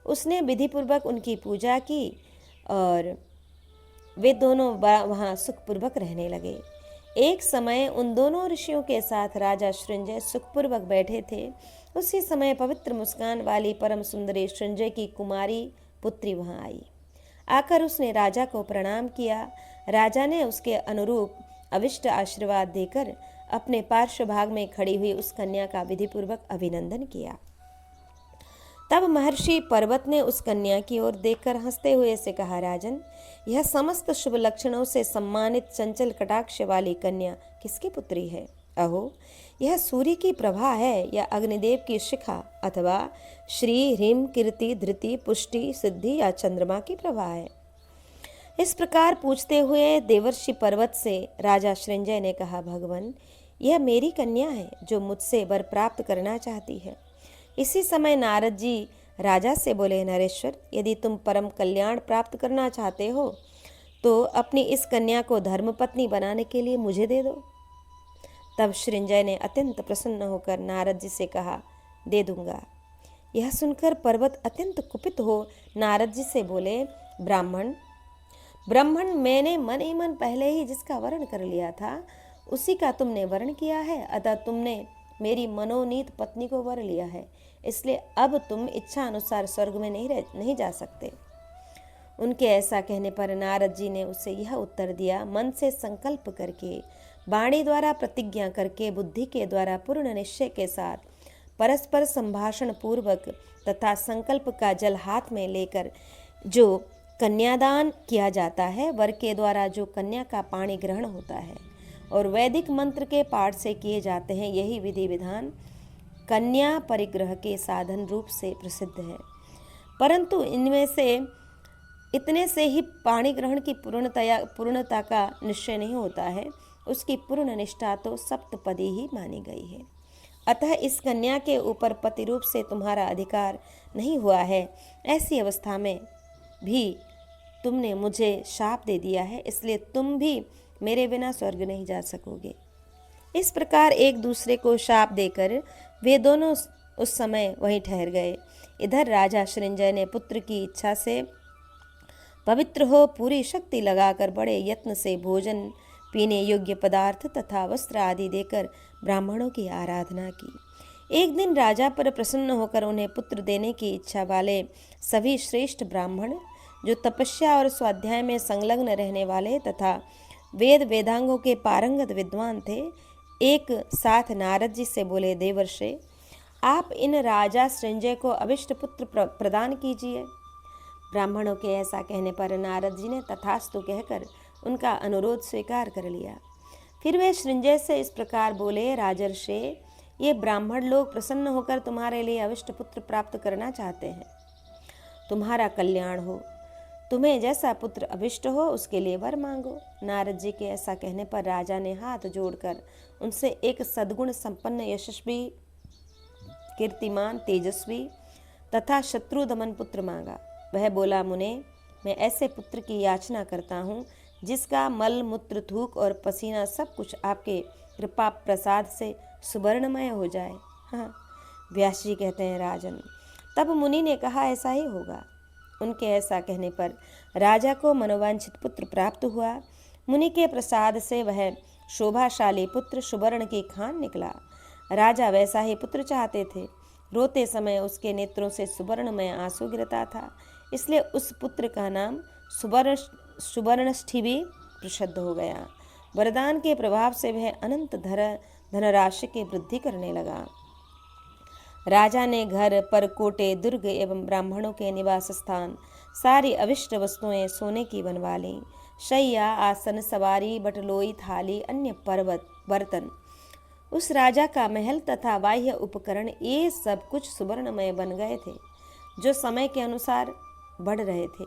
उसने विधिपूर्वक उनकी पूजा की और वे दोनों वहाँ सुखपूर्वक रहने लगे। एक समय उन दोनों ऋषियों के साथ राजा सृंजय सुखपूर्वक बैठे थे। उसी समय पवित्र मुस्कान वाली परम सुंदरी सृंजय की कुमारी पुत्री वहाँ आई। आकर उसने राजा को प्रणाम किया। राजा ने उसके अनुरूप अविष्ट आशीर्वाद देकर अपने पार्श्व भाग में खड़ी हुई उस कन्या का विधिपूर्वक अभिनंदन किया। तब महर्षि पर्वत ने उस कन्या की ओर देखकर हंसते हुए से कहा, राजन, यह समस्त शुभ लक्षणों से सम्मानित चंचल कटाक्ष वाली कन्या किसकी पुत्री है? अहो, यह सूर्य की प्रभा है या अग्निदेव की शिखा अथवा श्री ह्रीम कीर्ति धृति पुष्टि सिद्धि या चंद्रमा की प्रभा है? इस प्रकार पूछते हुए देवर्षि पर्वत से राजा सृंजय ने कहा, भगवान, यह मेरी कन्या है जो मुझसे वर प्राप्त करना चाहती है। इसी समय नारद जी राजा से बोले, नरेश्वर, यदि तुम परम कल्याण प्राप्त करना चाहते हो तो अपनी इस कन्या को धर्मपत्नी बनाने के लिए मुझे दे दो। तब सृंजय ने अत्यंत प्रसन्न होकर नारद जी से कहा, दे दूंगा। यह सुनकर पर्वत अत्यंत कुपित हो नारद जी से बोले, ब्राह्मण, मैंने मन ही मन पहले ही जिसका वर्ण कर लिया था उसी का तुमने वर्ण किया है। अतः तुमने मेरी मनोनीत पत्नी को वर लिया है, इसलिए अब तुम इच्छा अनुसार स्वर्ग में नहीं जा सकते। उनके ऐसा कहने पर नारद जी ने उसे यह उत्तर दिया, मन से संकल्प करके, वाणी द्वारा प्रतिज्ञा करके, बुद्धि के द्वारा पूर्ण निश्चय के साथ, परस्पर संभाषण पूर्वक तथा संकल्प का जल हाथ में लेकर जो कन्यादान किया जाता है, वर के द्वारा जो कन्या का पाणी ग्रहण होता है और वैदिक मंत्र के पाठ से किए जाते हैं, यही विधि विधान कन्या परिग्रह के साधन रूप से प्रसिद्ध है। परंतु इनमें से इतने से ही पाणी ग्रहण की पूर्णता का निश्चय नहीं होता है, उसकी पूर्ण निष्ठा तो सप्तपदी ही मानी गई है। अतः इस कन्या के ऊपर पति रूप से तुम्हारा अधिकार नहीं हुआ है। ऐसी अवस्था में भी तुमने मुझे शाप दे दिया है, इसलिए तुम भी मेरे बिना स्वर्ग नहीं जा सकोगे। इस प्रकार एक दूसरे को शाप देकर वे दोनों उस समय वहीं ठहर गए। इधर राजा सृंजय ने पुत्र की इच्छा से पवित्र हो पूरी शक्ति लगाकर बड़े यत्न से भोजन पीने योग्य पदार्थ तथा वस्त्र आदि देकर ब्राह्मणों की आराधना की। एक दिन राजा पर प्रसन्न होकर उन्हें पुत्र देने की इच्छा वाले सभी श्रेष्ठ ब्राह्मण जो तपस्या और स्वाध्याय में संलग्न रहने वाले तथा वेद वेदांगों के पारंगत विद्वान थे, एक साथ नारद जी से बोले, देवर्षि, आप इन राजा सृंजय को अभिष्ट पुत्र प्रदान कीजिए। ब्राह्मणों के ऐसा कहने पर नारद जी ने तथास्तु कहकर उनका अनुरोध स्वीकार कर लिया। फिर वे सृंजय से इस प्रकार बोले, राजर्षि, ये ब्राह्मण लोग प्रसन्न होकर तुम्हारे लिए अभिष्ट पुत्र प्राप्त करना चाहते हैं। तुम्हारा कल्याण हो। तुम्हें जैसा पुत्र अभिष्ट हो उसके लिए वर मांगो। नारद जी के ऐसा कहने पर राजा ने हाथ जोड़कर उनसे एक सद्गुण संपन्न यशस्वी कीर्तिमान तेजस्वी तथा शत्रु दमन पुत्र मांगा। वह बोला, मुने, मैं ऐसे पुत्र की याचना करता हूँ जिसका मल मूत्र थूक और पसीना सब कुछ आपके कृपा प्रसाद से सुवर्णमय हो जाए। हाँ, व्यास जी कहते हैं, राजन, तब मुनि ने कहा ऐसा ही होगा। उनके ऐसा कहने पर राजा को मनोवांछित पुत्र प्राप्त हुआ। मुनि के प्रसाद से वह शोभाशाली पुत्र सुवर्ण की खान निकला। राजा वैसा ही पुत्र चाहते थे। रोते समय उसके नेत्रों से सुवर्णमय आंसू गिरता था, इसलिए उस पुत्र का नाम सुवर्णष्ठिवी प्रसिद्ध हो गया। वरदान के प्रभाव से वह अनंत धनराशि की वृद्धि करने लगा। राजा ने घर पर कोटे, दुर्ग एवं ब्राह्मणों के निवास स्थान, सारी अविष्ट वस्तुएं सोने की बनवा लीं। शैया, आसन, सवारी, बटलोई, थाली, अन्य पर्वत बर्तन, उस राजा का महल तथा बाह्य उपकरण, ये सब कुछ सुवर्णमय बन गए थे, जो समय के अनुसार बढ़ रहे थे।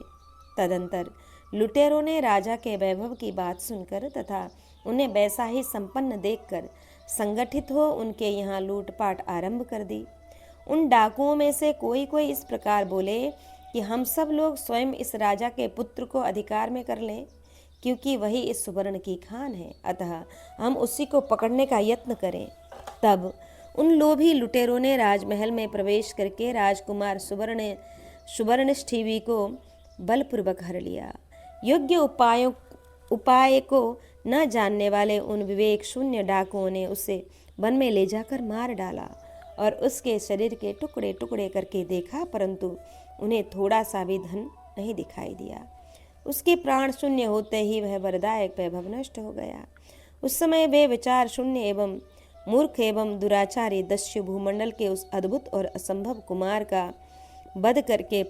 तदंतर लुटेरों ने राजा के वैभव की बात सुनकर तथा उन्हें वैसा ही संपन्न देखकर संगठित हो उनके यहाँ लूटपाट आरंभ कर दी। उन डाकुओं में से कोई कोई इस प्रकार बोले कि हम सब लोग स्वयं इस राजा के पुत्र को अधिकार में कर लें, क्योंकि वही इस सुवर्ण की खान है, अतः हम उसी को पकड़ने का यत्न करें। तब उन लोभी लुटेरों ने राजमहल में प्रवेश करके राजकुमार सुवर्णष्ठिवी को बलपूर्वक हर लिया। योग्य उपाय को न जानने वाले उन विवेक शून्य डाकुओं ने उसे वन में ले जाकर मार डाला और उसके शरीर के टुकड़े टुकड़े करके देखा, परंतु उन्हें थोड़ा सा भी धन नहीं दिखाई दिया। उसके प्राण शून्य होते ही वह वरदायक वैभव नष्ट हो गया। उस समय वे विचार शून्य एवं मूर्ख एवं दुराचारी दस्यु भूमंडल के उस अद्भुत और असंभव कुमार का वध करके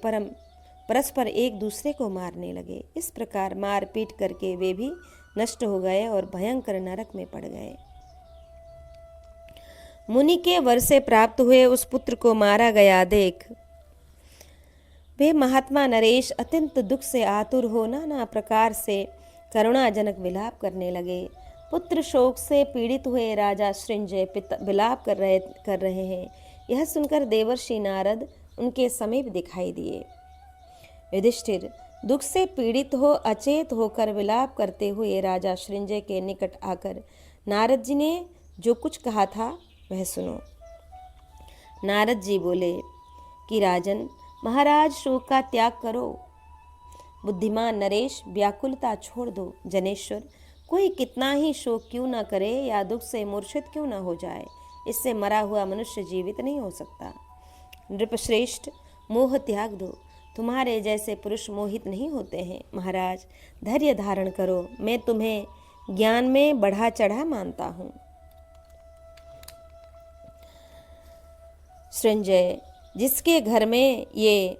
परस्पर एक दूसरे को मारने लगे। इस प्रकार मार पीट करके वे भी नष्ट हो गए और भयंकर नरक में पड़ गए। मुनि के वर से प्राप्त हुए उस पुत्र को मारा गया देख वे महात्मा नरेश अत्यंत दुख से आतुर हो नाना प्रकार से करुणाजनक विलाप करने लगे। पुत्र शोक से पीड़ित हुए राजा सृंजय विलाप कर रहे हैं। यह सुनकर देवर्षि नारद उनके समीप दिखाई दिए। युधिष्ठिर दुख से पीड़ित हो अचेत होकर विलाप करते हुए राजा सृंजय के निकट आकर नारद जी ने जो कुछ कहा था वह सुनो। नारद जी बोले कि राजन, महाराज शोक का त्याग करो। बुद्धिमान नरेश, व्याकुलता छोड़ दो। जनेश्वर, कोई कितना ही शोक क्यों न करे या दुख से मूर्छित क्यों न हो जाए, इससे मरा हुआ मनुष्य जीवित नहीं हो सकता। नृपश्रेष्ठ, मोह त्याग दो। तुम्हारे जैसे पुरुष मोहित नहीं होते हैं। महाराज, धैर्य धारण करो। मैं तुम्हें ज्ञान में बढ़ा चढ़ा मानता हूँ। सृंजय, जिसके घर में ये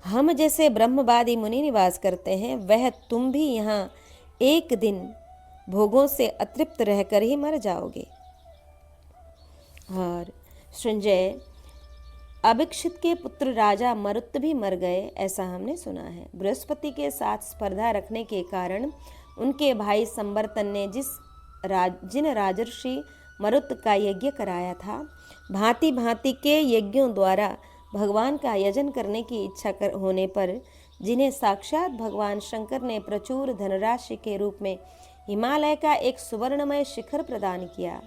हम जैसे ब्रह्मवादी मुनि निवास करते हैं, वह तुम भी यहाँ एक दिन भोगों से अतृप्त रहकर ही मर जाओगे। और सृंजय, अभिक्षित के पुत्र राजा मरुत भी मर गए, ऐसा हमने सुना है। बृहस्पति के साथ स्पर्धा रखने के कारण उनके भाई संवर्तन ने जिन राजर्षि मरुत का यज्ञ कराया था, भांति भांति के यज्ञों द्वारा भगवान का यजन करने की इच्छा होने पर जिन्हें साक्षात भगवान शंकर ने प्रचुर धनराशि के रूप में हिमालय का एक सुवर्णमय शिखर प्रदान किया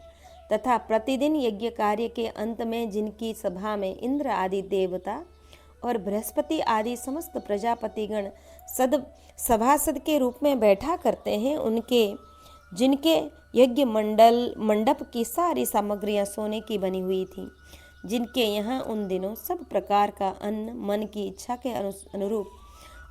तथा प्रतिदिन यज्ञ कार्य के अंत में जिनकी सभा में इंद्र आदि देवता और बृहस्पति आदि समस्त प्रजापतिगण सभासद के रूप में बैठा करते हैं, जिनके यज्ञ मंडप की सारी सामग्रियां सोने की बनी हुई थी, जिनके यहाँ उन दिनों सब प्रकार का अन्न मन की इच्छा के अनुरूप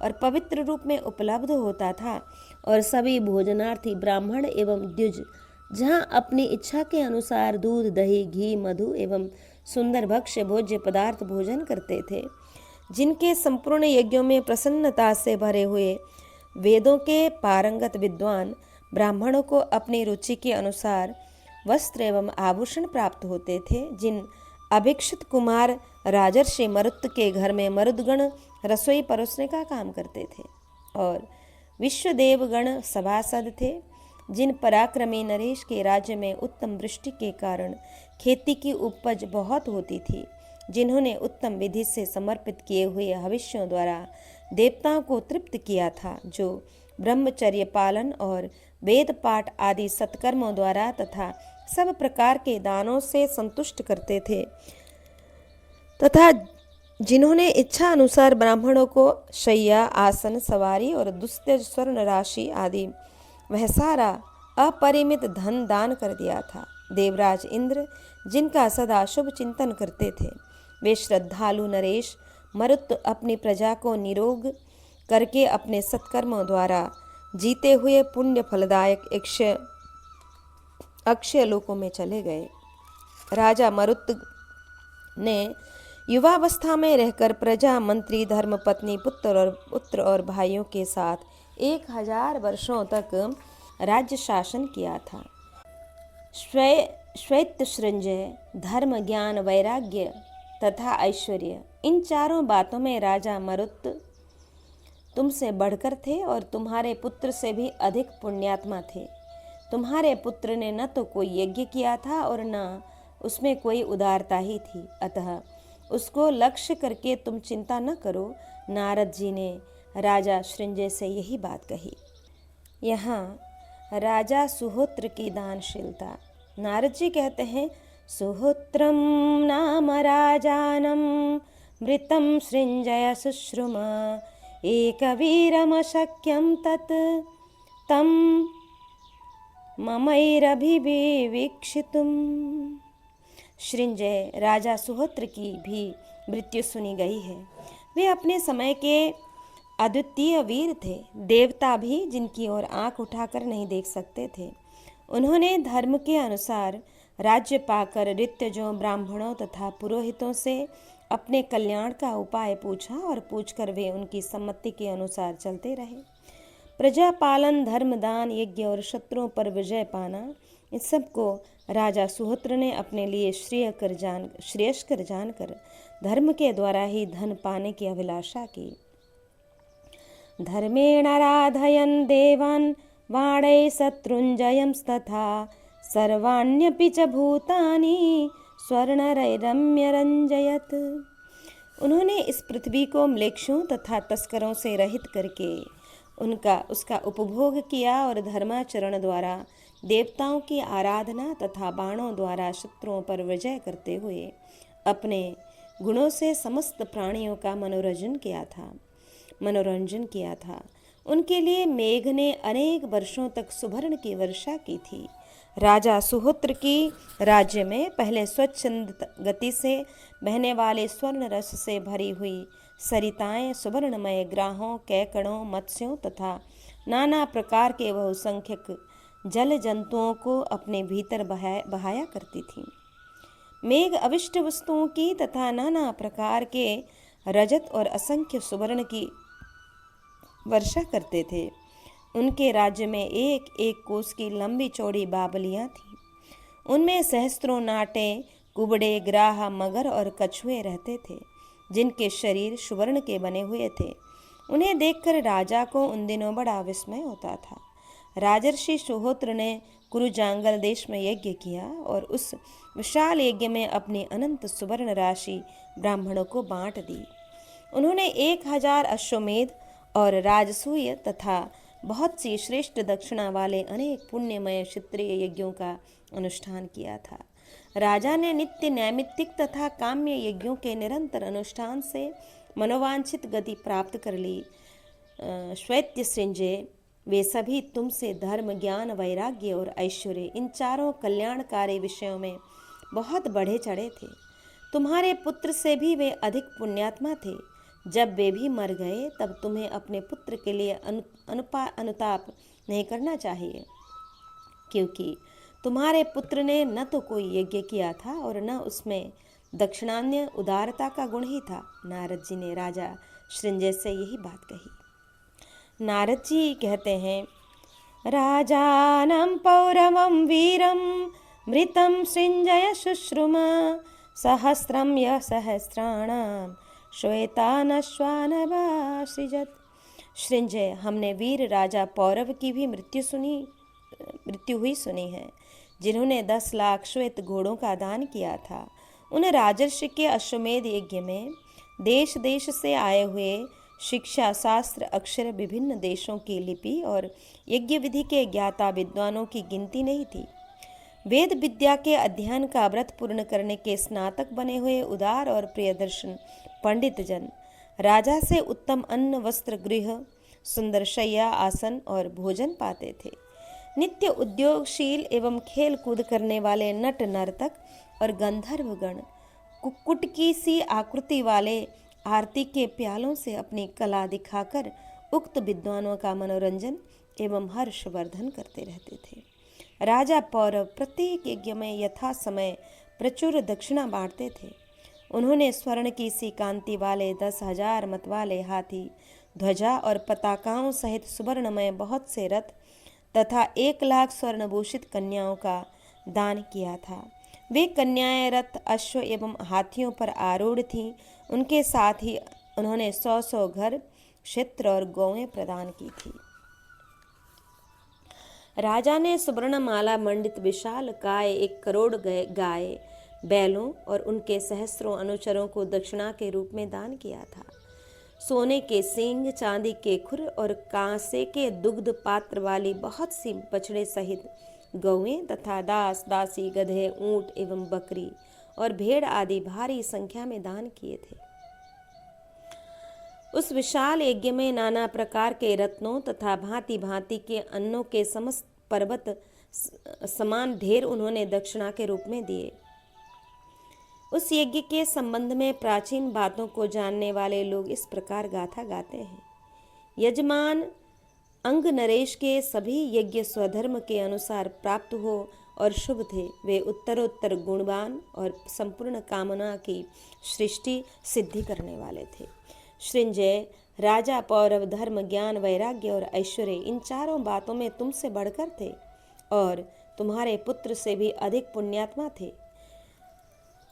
और पवित्र रूप में उपलब्ध होता था, और सभी भोजनार्थी ब्राह्मण एवं द्विज जहाँ अपनी इच्छा के अनुसार दूध, दही, घी, मधु एवं सुंदर भक्ष्य भोज्य पदार्थ भोजन करते थे, जिनके संपूर्ण यज्ञों में प्रसन्नता से भरे हुए वेदों के पारंगत विद्वान ब्राह्मणों को अपनी रुचि के अनुसार वस्त्र एवं आभूषण प्राप्त होते थे, जिन अभिक्षित कुमार राजर्षि मरुत के घर में मरुदगण रसोई परोसने का काम करते थे और विश्वदेवगण सभासद थे, जिन पराक्रमी नरेश के राज्य में उत्तम वृष्टि के कारण खेती की उपज बहुत होती थी, जिन्होंने उत्तम विधि से समर्पित किए हुए हविष्यों द्वारा देवताओं को तृप्त किया था, जो ब्रह्मचर्य पालन और वेद पाठ आदि सत्कर्मों द्वारा तथा सब प्रकार के दानों से संतुष्ट करते थे, तथा जिन्होंने इच्छा अनुसार ब्राह्मणों को शैया, आसन, सवारी और दुस्त्य स्वर्ण राशि आदि वह सारा अपरिमित धन दान कर दिया था। देवराज इंद्र, जिनका सदा शुभ चिंतन करते थे, वे श्रद्धालु नरेश मरुत अपनी प्रजा को निरोग करके अपने सत्कर्मों द्वारा जीते हुए पुण्य फलदायक अक्षय लोकों में चले गए। राजा मरुत ने युवावस्था में रहकर प्रजा, मंत्री, धर्मपत्नी, पुत्र और भाइयों के साथ 1000 वर्षों तक राज्य शासन किया था। श्वेत सृंजय, धर्म, ज्ञान, वैराग्य तथा ऐश्वर्य, इन चारों बातों में राजा मरुत तुमसे बढ़कर थे और तुम्हारे पुत्र से भी अधिक पुण्यात्मा थे। तुम्हारे पुत्र ने न तो कोई यज्ञ किया था और न उसमें कोई उदारता ही थी, अतः उसको लक्ष्य करके तुम चिंता न करो। नारद जी ने राजा सृंजय से यही बात कही। यहाँ राजा सुहोत्र की दानशीलता। नारद जी कहते हैं, सुहोत्रम नाम राजानम मृतम सृंजय शुश्रुम एकवीरमशक्यं तत् तं ममैरभिवीक्षितुम्। सृंजय राजा सुहोत्र की भी मृत्यु सुनी गई है। वे अपने समय के अद्वितीय वीर थे, देवता भी जिनकी ओर आंख उठाकर नहीं देख सकते थे। उन्होंने धर्म के अनुसार राज्य पाकर ऋत्यजों, ब्राह्मणों तथा पुरोहितों से अपने कल्याण का उपाय पूछा और पूछकर वे उनकी सम्मति के अनुसार चलते रहे। प्रजा पालन, धर्मदान, यज्ञ और शत्रुओं पर विजय पाना, इस सब को राजा सुहोत्र ने अपने लिए श्रेयस्कर जानकर धर्म के द्वारा ही धन पाने की अभिलाषा की। धर्मेण राधयन् देवान् बाणैः शत्रुञ्जयंस्तथा सर्वाण्यपि च भूतानि स्वर्णरैरम्यरञ्जयत्। उन्होंने इस पृथ्वी को म्लेच्छों तथा तस्करों से रहित करके उसका उपभोग किया और धर्माचरण द्वारा देवताओं की आराधना तथा बाणों द्वारा शत्रुओं पर विजय करते हुए अपने गुणों से समस्त प्राणियों का मनोरंजन किया था। उनके लिए मेघ ने अनेक वर्षों तक सुवर्ण की वर्षा की थी। राजा सुहोत्र की राज्य में पहले स्वच्छंद गति से बहने वाले स्वर्ण रस से भरी हुई सरिताएं सुवर्णमय ग्राहों, कैकड़ों, मत्स्यों तथा नाना प्रकार के बहुसंख्यक जल जंतुओं को अपने भीतर बहाया करती थीं। मेघ अविष्ट वस्तुओं की तथा नाना प्रकार के रजत और असंख्य सुवर्ण की वर्षा करते थे। उनके राज्य में एक एक कोस की लंबी चौड़ी बावलियां थीं। उनमें सहस्त्रों नाटे, कुबड़े, ग्राह, मगर और कछुए रहते थे, जिनके शरीर सुवर्ण के बने हुए थे। उन्हें देखकर राजा को उन दिनों बड़ा विस्मय होता था। राजर्षि सुहोत्र ने कुरुजांगल देश में यज्ञ किया और उस विशाल यज्ञ में अपनी अनंत सुवर्ण राशि ब्राह्मणों को बांट दी। उन्होंने 1000 अश्वमेध और राजसूय तथा बहुत सी श्रेष्ठ दक्षिणा वाले अनेक पुण्यमय क्षत्रिय यज्ञों का अनुष्ठान किया था। राजा ने नित्य नैमित्तिक तथा काम्य यज्ञों के निरंतर अनुष्ठान से मनोवांछित गति प्राप्त कर ली। श्वेत सृंजय, वे सभी तुमसे धर्म, ज्ञान, वैराग्य और ऐश्वर्य, इन चारों कल्याणकारी विषयों में बहुत बढ़े चढ़े थे। तुम्हारे पुत्र से भी वे अधिक पुण्यात्मा थे। जब वे भी मर गए तब तुम्हें अपने पुत्र के लिए अनुताप नहीं करना चाहिए, क्योंकि तुम्हारे पुत्र ने न तो कोई यज्ञ किया था और न उसमें दक्षिणान्य उदारता का गुण ही था। नारद जी ने राजा सृंजय से यही बात कही। नारद जी कहते हैं, राजानं पौरवं वीरं मृतं सृंजय शुश्रुम सहस्रम य सहस्राणाम श्वेतानश्वानवासृजत्। सृंजय, हमने वीर राजा पौरव की भी मृत्यु हुई सुनी है, जिन्होंने 10 लाख श्वेत घोड़ों का दान किया था। उन राजर्षि के अश्वमेध यज्ञ में देश देश से आए हुए शिक्षा, शास्त्र, अक्षर, विभिन्न देशों की लिपि और यज्ञ विधि के ज्ञाता विद्वानों की गिनती नहीं थी। वेद विद्या के अध्ययन का व्रत पूर्ण करने के स्नातक बने हुए उदार और प्रियदर्शन पंडित जन राजा से उत्तम अन्न, वस्त्र, गृह, सुंदर शैया, आसन और भोजन पाते थे। नित्य उद्योगशील एवं खेल कूद करने वाले नट नर्तक और गंधर्वगण कुक्कुट की सी आकृति वाले आरती के प्यालों से अपनी कला दिखाकर उक्त विद्वानों का मनोरंजन एवं हर्षवर्धन करते रहते थे। राजा पौरव प्रत्येक यज्ञ में यथा समय प्रचुर दक्षिणा बांटते थे। उन्होंने स्वर्ण की सी कांति वाले 10,000 मत वाले हाथी, ध्वजा और पताकाओं सहित सुवर्णमय बहुत से रथ तथा 1,00,000 स्वर्णभूषित कन्याओं का दान किया था। वे कन्याएं रथ, अश्व एवं हाथियों पर आरूढ़ थीं। उनके साथ ही उन्होंने 100 घर, क्षेत्र और गौएं प्रदान की थी। राजा ने सुवर्णमाला मंडित विशाल काय, 1 करोड़ गाय, बैलों और उनके सहस्रों अनुचरों को दक्षिणा के रूप में दान किया था। सोने के सींग, चांदी के खुर और कांसे के दुग्ध पात्र वाली बहुत सी बछड़े सहित गौएं तथा दास, दासी, गधे, ऊंट एवं बकरी और भेड़ आदि भारी संख्या में दान किए थे। उस विशाल यज्ञ में नाना प्रकार के रत्नों तथा भांति भांति के अन्नों के समस्त पर्वत समान ढेर उन्होंने दक्षिणा के रूप में दिए। उस यज्ञ के संबंध में प्राचीन बातों को जानने वाले लोग इस प्रकार गाथा गाते हैं। यजमान अंग नरेश के सभी यज्ञ स्वधर्म के अनुसार प्राप्त हो और शुभ थे। वे उत्तरोत्तर गुणवान और संपूर्ण कामना की सृष्टि सिद्धि करने वाले थे। सृंजय, राजा पौरव धर्म, ज्ञान, वैराग्य और ऐश्वर्य इन चारों बातों में तुमसे बढ़कर थे और तुम्हारे पुत्र से भी अधिक पुण्यात्मा थे।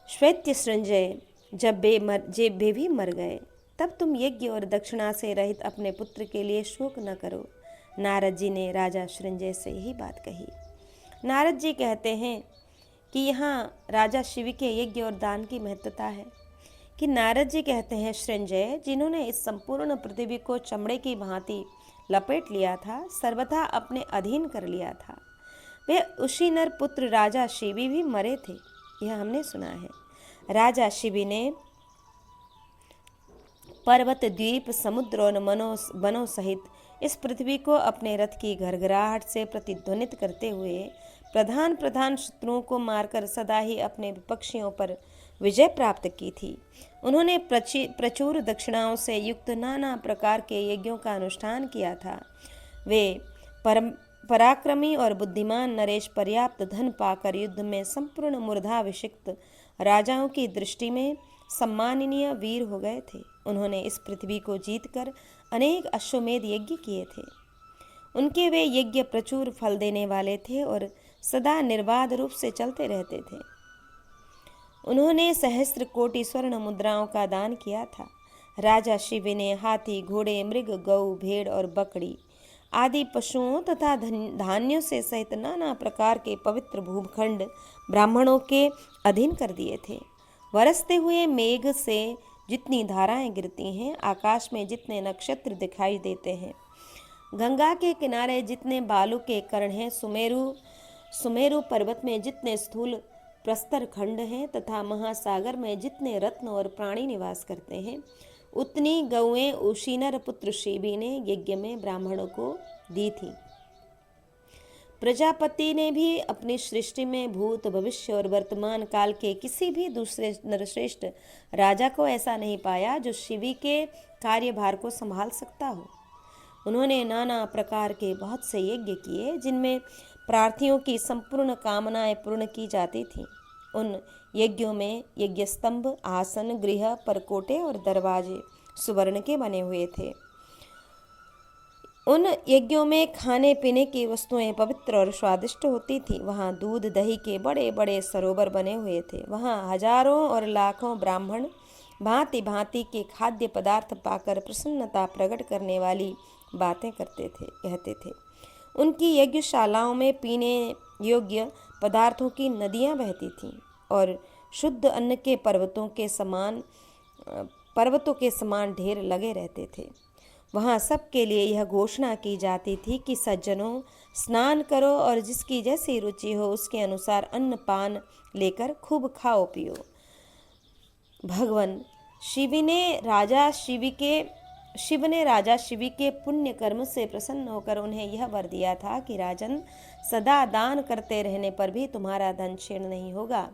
श्वेत्य सृंजय, जब वे भी मर गए तब तुम यज्ञ और दक्षिणा से रहित अपने पुत्र के लिए शोक न करो। नारद जी ने राजा सृंजय से यही बात कही। नारद जी कहते हैं कि यहाँ राजा शिव के यज्ञ और दान की महत्वता है कि नारद जी कहते हैं, सृंजय, जिन्होंने इस संपूर्ण पृथ्वी को चमड़े की भांति लपेट लिया था, सर्वथा अपने अधीन कर लिया था, वे उसी नर पुत्र राजा शिवी भी मरे थे, यह हमने सुना है। राजा शिवी ने पर्वत, द्वीप, समुद्र और वनों सहित इस पृथ्वी को अपने रथ की घरघराहट से प्रतिध्वनित करते हुए प्रधान शत्रुओं को मारकर सदा ही अपने विपक्षियों पर विजय प्राप्त की थी। उन्होंने प्रचुर दक्षिणाओं से युक्त नाना प्रकार के यज्ञों का अनुष्ठान किया था। वे पराक्रमी और बुद्धिमान नरेश पर्याप्त धन पाकर युद्ध में संपूर्ण मूर्धाभिषिक्त राजाओं की दृष्टि में सम्माननीय वीर हो गए थे। उन्होंने इस पृथ्वी को जीतकर अनेक अश्वमेध यज्ञ किए थे। उनके वे यज्ञ प्रचुर फल देने वाले थे और सदा निर्बाध रूप से चलते रहते थे। उन्होंने सहस्त्र कोटि स्वर्ण मुद्राओं का दान किया था। राजा शिव ने हाथी, घोड़े, मृग, गौ, भेड़ और बकरी आदि पशुओं तथा धान्यों से सहित नाना प्रकार के पवित्र भूखंड ब्राह्मणों के अधीन कर दिए थे। बरसते हुए मेघ से जितनी धाराएं गिरती हैं, आकाश में जितने नक्षत्र दिखाई देते हैं, गंगा के किनारे जितने बालू के कण हैं, सुमेरु पर्वत में जितने स्थूल प्रस्तर खंड हैं तथा महासागर में जितने रत्न और प्राणी निवास करते हैं, उतनी गौएं उशीनर पुत्र शिवी ने यज्ञ में ब्राह्मणों को दी थी। प्रजापति ने भी अपनी सृष्टि में भूत, भविष्य और वर्तमान काल के किसी भी दूसरे नरश्रेष्ठ राजा को ऐसा नहीं पाया जो शिवी के कार्यभार को संभाल सकता हो। उन्होंने नाना प्रकार के बहुत से यज्ञ किए जिनमें प्रार्थियों की संपूर्ण कामनाएं पूर्ण की जाती थीं। उन यज्ञों में यज्ञ स्तंभ, आसन, गृह, परकोटे और दरवाजे सुवर्ण के बने हुए थे। उन यज्ञों में खाने पीने की वस्तुएं पवित्र और स्वादिष्ट होती थी। वहाँ दूध दही के बड़े बड़े सरोवर बने हुए थे। वहाँ हजारों और लाखों ब्राह्मण भांति भांति के खाद्य पदार्थ पाकर प्रसन्नता प्रकट करने वाली बातें कहते थे। उनकी यज्ञशालाओं में पीने योग्य पदार्थों की नदियाँ बहती थीं और शुद्ध अन्न के पर्वतों के समान पर्वतों के समान ढेर लगे रहते थे। वहाँ सबके लिए यह घोषणा की जाती थी कि सज्जनों, स्नान करो और जिसकी जैसी रुचि हो उसके अनुसार अन्न पान लेकर खूब खाओ पियो। भगवान शिव ने राजा शिवी के पुण्य कर्म से प्रसन्न होकर उन्हें यह वर दिया था कि राजन, सदा दान करते रहने पर भी तुम्हारा धन क्षीण नहीं होगा।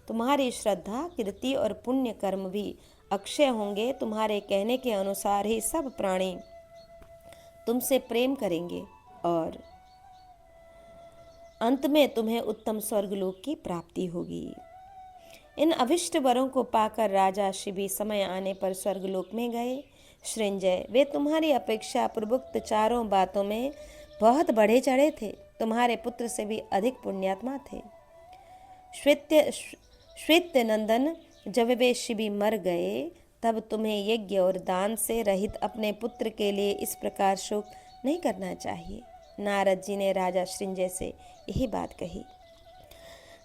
तुम्हारी श्रद्धा, कीर्ति और पुण्य कर्म भी अक्षय होंगे। तुम्हारे कहने के अनुसार ही सब प्राणी तुमसे प्रेम करेंगे और अंत में तुम्हें उत्तम स्वर्गलोक की प्राप्ति होगी। इन अभिष्ट वरों को पाकर राजा शिवी समय आने पर स्वर्गलोक में गए। श्रृंजय, वे तुम्हारी अपेक्षा पूर्वोक्त चारों बातों में बहुत बढ़े चढ़े थे। तुम्हारे पुत्र से भी अधिक पुण्यात्मा थे। श्वेत्य नंदन, जब वे शिवी मर गए तब तुम्हें यज्ञ और दान से रहित अपने पुत्र के लिए इस प्रकार शोक नहीं करना चाहिए। नारद जी ने राजा श्रृंजय से यही बात कही।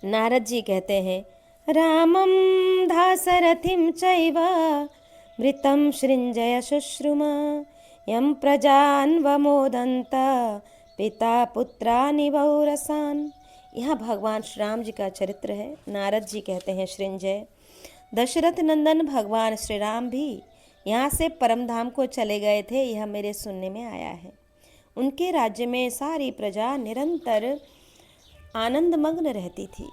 नारद जी कहते हैं, रामं दासरथिं चैव मृतं श्रृंजय शुश्रुमा यं प्रजान्वमोदन्त पिता पुत्रानि वौरसान्। यहाँ भगवान श्री राम जी का चरित्र है। नारद जी कहते हैं, श्रृंजय, दशरथ नंदन भगवान श्री राम भी यहाँ से परम धाम को चले गए थे, यह मेरे सुनने में आया है। उनके राज्य में सारी प्रजा निरंतर आनंदमग्न रहती थी।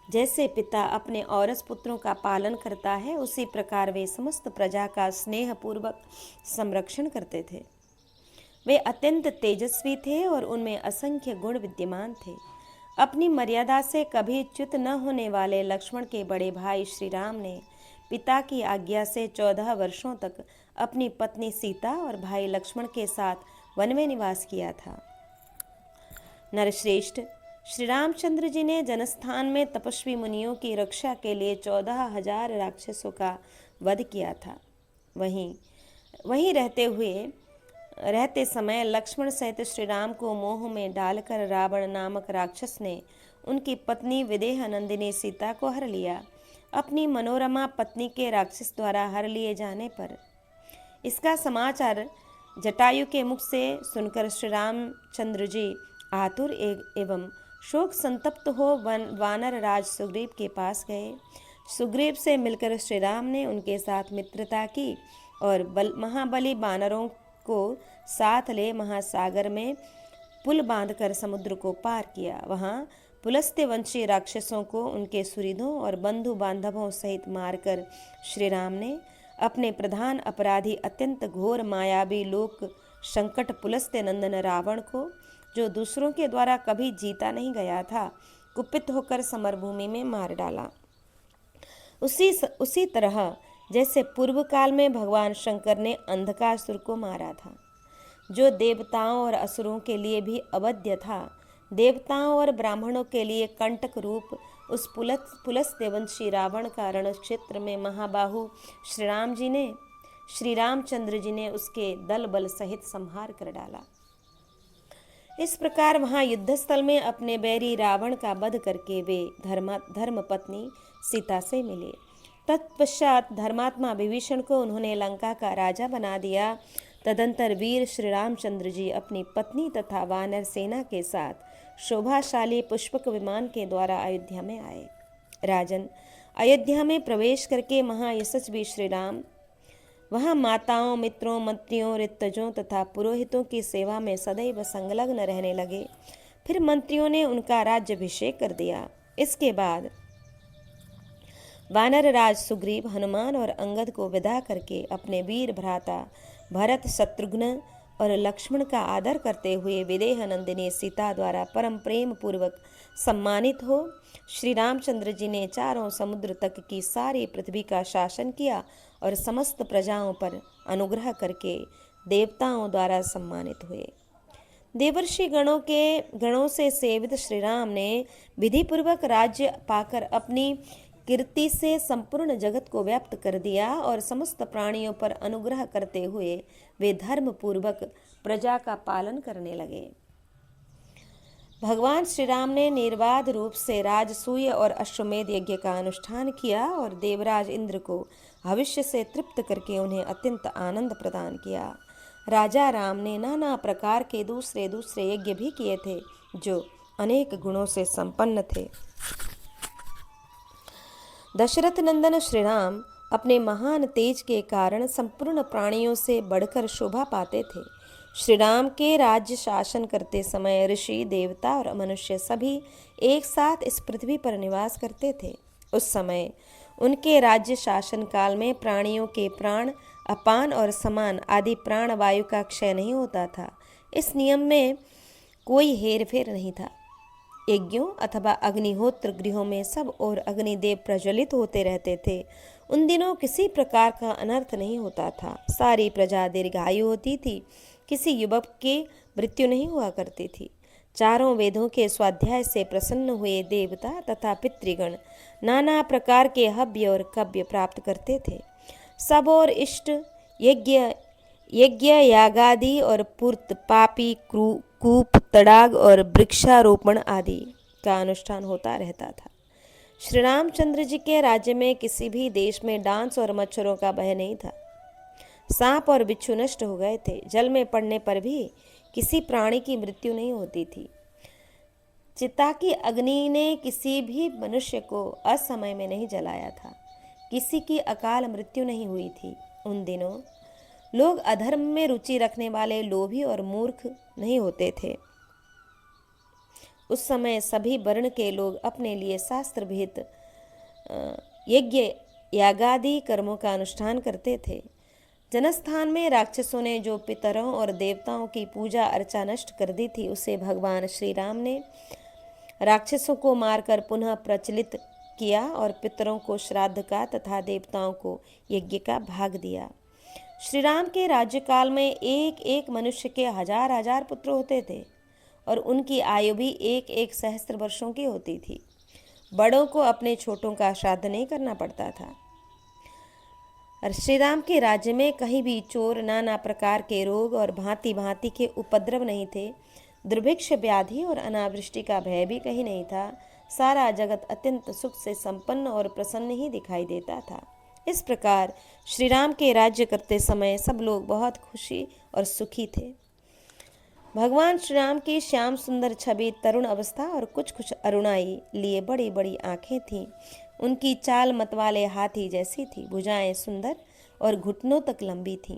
जैसे पिता अपने औरस पुत्रों का पालन करता है, उसी प्रकार वे समस्त प्रजा का स्नेह पूर्वक संरक्षण करते थे। वे अत्यंत तेजस्वी थे और उनमें असंख्य गुण विद्यमान थे। अपनी मर्यादा से कभी च्युत न होने वाले लक्ष्मण के बड़े भाई श्री राम ने पिता की आज्ञा से 14 वर्षों तक अपनी पत्नी सीता और भाई लक्ष्मण के साथ वन में निवास किया था। नरश्रेष्ठ, श्री रामचंद्र जी ने जनस्थान में तपस्वी मुनियों की रक्षा के लिए 14,000 राक्षसों का वध किया था। वहीं रहते समय लक्ष्मण सहित श्री राम को मोह में डालकर रावण नामक राक्षस ने उनकी पत्नी विदेह नंदिनी सीता को हर लिया। अपनी मनोरमा पत्नी के राक्षस द्वारा हर लिए जाने पर इसका समाचार जटायु के मुख से सुनकर श्री रामचंद्र जी आतुर एवं शोक संतप्त हो वानर राज सुग्रीव के पास गए। सुग्रीव से मिलकर श्री राम ने उनके साथ मित्रता की और महाबली वानरों को साथ ले महासागर में पुल बांधकर समुद्र को पार किया। वहां पुलस्त्य वंशी राक्षसों को उनके सुहृदों और बंधु बांधवों सहित मारकर श्री राम ने अपने प्रधान अपराधी अत्यंत घोर मायावी लोक संकट पुलस्त्य नंदन रावण को, जो दूसरों के द्वारा कभी जीता नहीं गया था, कुपित होकर समरभूमि में मार डाला। उसी तरह जैसे पूर्व काल में भगवान शंकर ने अंधकासुर को मारा था, जो देवताओं और असुरों के लिए भी अवध्य था, देवताओं और ब्राह्मणों के लिए कंटक रूप उस पुलस्त्यवंशी रावण का रण क्षेत्र में महाबाहु श्री रामचंद्र जी ने उसके दल बल सहित संहार कर डाला। इस प्रकार वहां युद्धस्थल में अपने बैरी रावण का वध करके वे धर्म पत्नी सीता से मिले। तत्पश्चात धर्मात्मा विभीषण को उन्होंने लंका का राजा बना दिया। तदंतर वीर श्री रामचंद्र जी अपनी पत्नी तथा वानर सेना के साथ शोभाशाली पुष्पक विमान के द्वारा अयोध्या में आए। राजन, अयोध्या में प्रवेश करके महायशस्वी श्री राम वहाँ माताओं, मित्रों, मंत्रियों, ऋतजों तथा पुरोहितों की सेवा में सदैव संलग्न रहने लगे। फिर मंत्रियों ने उनका राज्याभिषेक कर दिया। इसके बाद वानर राज सुग्रीव हनुमान और अंगद को विदा करके अपने वीर भ्राता भरत, शत्रुघ्न और लक्ष्मण का आदर करते हुए विदेह नंदिनी सीता द्वारा परम प्रेम पूर्वक सम्मानित हो श्री रामचंद्र जी ने चारों समुद्र तक की सारी पृथ्वी का शासन किया और समस्त प्रजाओं पर अनुग्रह करके देवताओं द्वारा सम्मानित हुए। देवर्षि गणों से सेवित श्री राम ने विधि पूर्वक राज्य पाकर अपनी कीर्ति से संपूर्ण जगत को व्याप्त कर दिया और समस्त प्राणियों पर अनुग्रह करते हुए वे धर्म पूर्वक प्रजा का पालन करने लगे। भगवान श्री राम ने निर्बाध रूप से राजसूय और अश्वमेध यज्ञ का अनुष्ठान किया और देवराज इंद्र को भविष्य से तृप्त करके उन्हें अत्यंत आनंद प्रदान किया। राजा राम ने नाना प्रकार के दूसरे दूसरे यज्ञ भी किए थे जो अनेक गुणों से संपन्न थे। दशरथ नंदन श्री राम अपने महान तेज के कारण संपूर्ण प्राणियों से बढ़कर शोभा पाते थे। श्री राम के राज्य शासन करते समय ऋषि, देवता और मनुष्य सभी एक साथ इस पृथ्वी पर निवास करते थे। उस समय उनके राज्य शासन काल में प्राणियों के प्राण, अपान और समान आदि प्राण वायु का क्षय नहीं होता था। इस नियम में कोई हेरफेर नहीं था। यज्ञों अथवा अग्निहोत्र गृहों में सब और अग्निदेव प्रज्वलित होते रहते थे। उन दिनों किसी प्रकार का अनर्थ नहीं होता था। सारी प्रजा दीर्घायु होती थी। किसी युवक की मृत्यु नहीं हुआ करती थी। चारों वेदों के स्वाध्याय से प्रसन्न हुए देवता तथा पितृगण नाना प्रकार के हव्य और कव्य प्राप्त करते थे। सब और इष्ट यज्ञ यागादि और पूर्त, पापी, कूप, तड़ाग और वृक्षारोपण आदि का अनुष्ठान होता रहता था। श्री रामचंद्र जी के राज्य में किसी भी देश में डांस और मच्छरों का भय नहीं था। सांप और बिच्छू नष्ट हो गए थे। जल में पड़ने पर भी किसी प्राणी की मृत्यु नहीं होती थी। चिता की अग्नि ने किसी भी मनुष्य को असमय में नहीं जलाया था। किसी की अकाल मृत्यु नहीं हुई थी। उन दिनों लोग अधर्म में रुचि रखने वाले लोभी और मूर्ख नहीं होते थे। उस समय सभी वर्ण के लोग अपने लिए शास्त्र विहित यज्ञ यागादि कर्मों का अनुष्ठान करते थे। जनस्थान में राक्षसों ने जो पितरों और देवताओं की पूजा अर्चा नष्ट कर दी थी, उसे भगवान श्री राम ने राक्षसों को मारकर पुनः प्रचलित किया और पितरों को श्राद्ध का तथा देवताओं को यज्ञ का भाग दिया। श्री राम के राज्यकाल में एक एक मनुष्य के हजार हजार पुत्र होते थे और उनकी आयु भी एक एक सहस्त्र वर्षों की होती थी। बड़ों को अपने छोटों का श्राद्ध नहीं करना पड़ता था। श्री राम के राज्य में कहीं भी चोर, नाना प्रकार के रोग और भांति भांति के उपद्रव नहीं थे। दुर्भिक्ष, व्याधि और अनावृष्टि का भय भी कहीं नहीं था। सारा जगत अत्यंत सुख से संपन्न और प्रसन्न ही दिखाई देता था। इस प्रकार श्री राम के राज्य करते समय सब लोग बहुत खुशी और सुखी थे। भगवान श्री राम की श्याम सुंदर छवि, तरुण अवस्था और कुछ कुछ अरुणाई लिए बड़ी बड़ी आंखें थीं। उनकी चाल मतवाले हाथी जैसी थी। भुजाएं सुंदर और घुटनों तक लंबी थीं।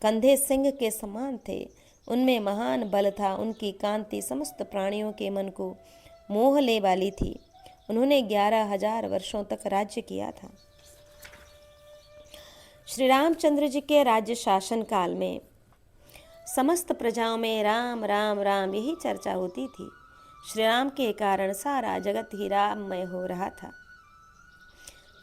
कंधे सिंह के समान थे। उनमें महान बल था। उनकी कांति समस्त प्राणियों के मन को मोह ले वाली थी। उन्होंने 11,000 वर्षों तक राज्य किया था। श्री रामचंद्र जी के राज्य शासन काल में समस्त प्रजाओं में राम राम राम यही चर्चा होती थी। श्री राम के कारण सारा जगत ही राममय हो रहा था।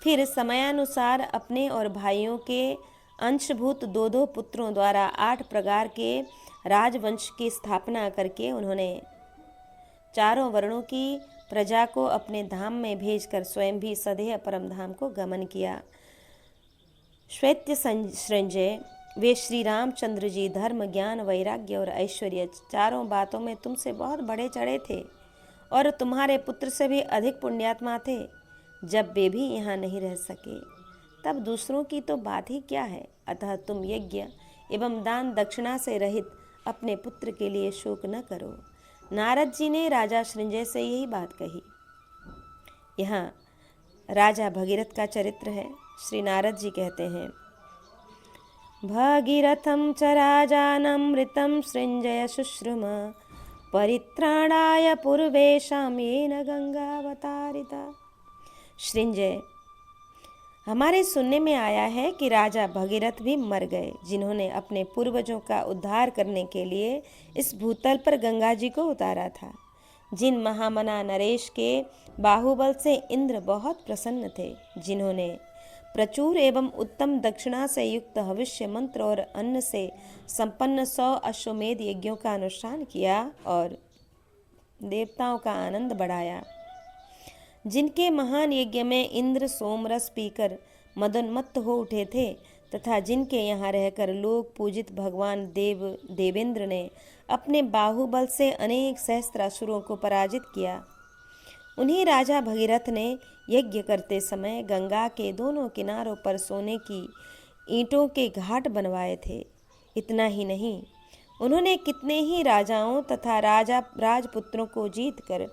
फिर समयानुसार अपने और भाइयों के अंशभूत 2-2 पुत्रों द्वारा 8 प्रकार के राजवंश की स्थापना करके उन्होंने चारों वर्णों की प्रजा को अपने धाम में भेजकर स्वयं भी सदैह परम धाम को गमन किया। श्वेत संजय, वे श्री रामचंद्र जी धर्म, ज्ञान, वैराग्य और ऐश्वर्य चारों बातों में तुमसे बहुत बड़े चढ़े थे और तुम्हारे पुत्र से भी अधिक पुण्यात्मा थे। जब वे भी यहाँ नहीं रह सके तब दूसरों की तो बात ही क्या है। अतः तुम यज्ञ एवं दान दक्षिणा से रहित अपने पुत्र के लिए शोक न करो। नारद जी ने राजा सृंजय से यही बात कही। यहाँ राजा भगीरथ का चरित्र है। श्री नारद जी कहते हैं, भगीरथं च राजानमृतं सृंजय शुश्रुम परित्राणाय पूर्वेशां येन गंगावतारिता। सृंजय, हमारे सुनने में आया है कि राजा भगीरथ भी मर गए, जिन्होंने अपने पूर्वजों का उद्धार करने के लिए इस भूतल पर गंगा जी को उतारा था। जिन महामना नरेश के बाहुबल से इंद्र बहुत प्रसन्न थे, जिन्होंने प्रचुर एवं उत्तम दक्षिणा से युक्त भविष्य मंत्र और अन्न से संपन्न 100 अश्वमेध यज्ञों का अनुष्ठान किया और देवताओं का आनंद बढ़ाया। जिनके महान यज्ञ में इंद्र सोमरस पीकर मदोन्मत्त हो उठे थे, तथा जिनके यहाँ रहकर लोक पूजित भगवान देवेंद्र ने अपने बाहुबल से अनेक सहस्त्रासुरों को पराजित किया, उन्हीं राजा भगीरथ ने यज्ञ करते समय गंगा के दोनों किनारों पर सोने की ईंटों के घाट बनवाए थे। इतना ही नहीं, उन्होंने कितने ही राजाओं तथा राजपुत्रों को जीतकर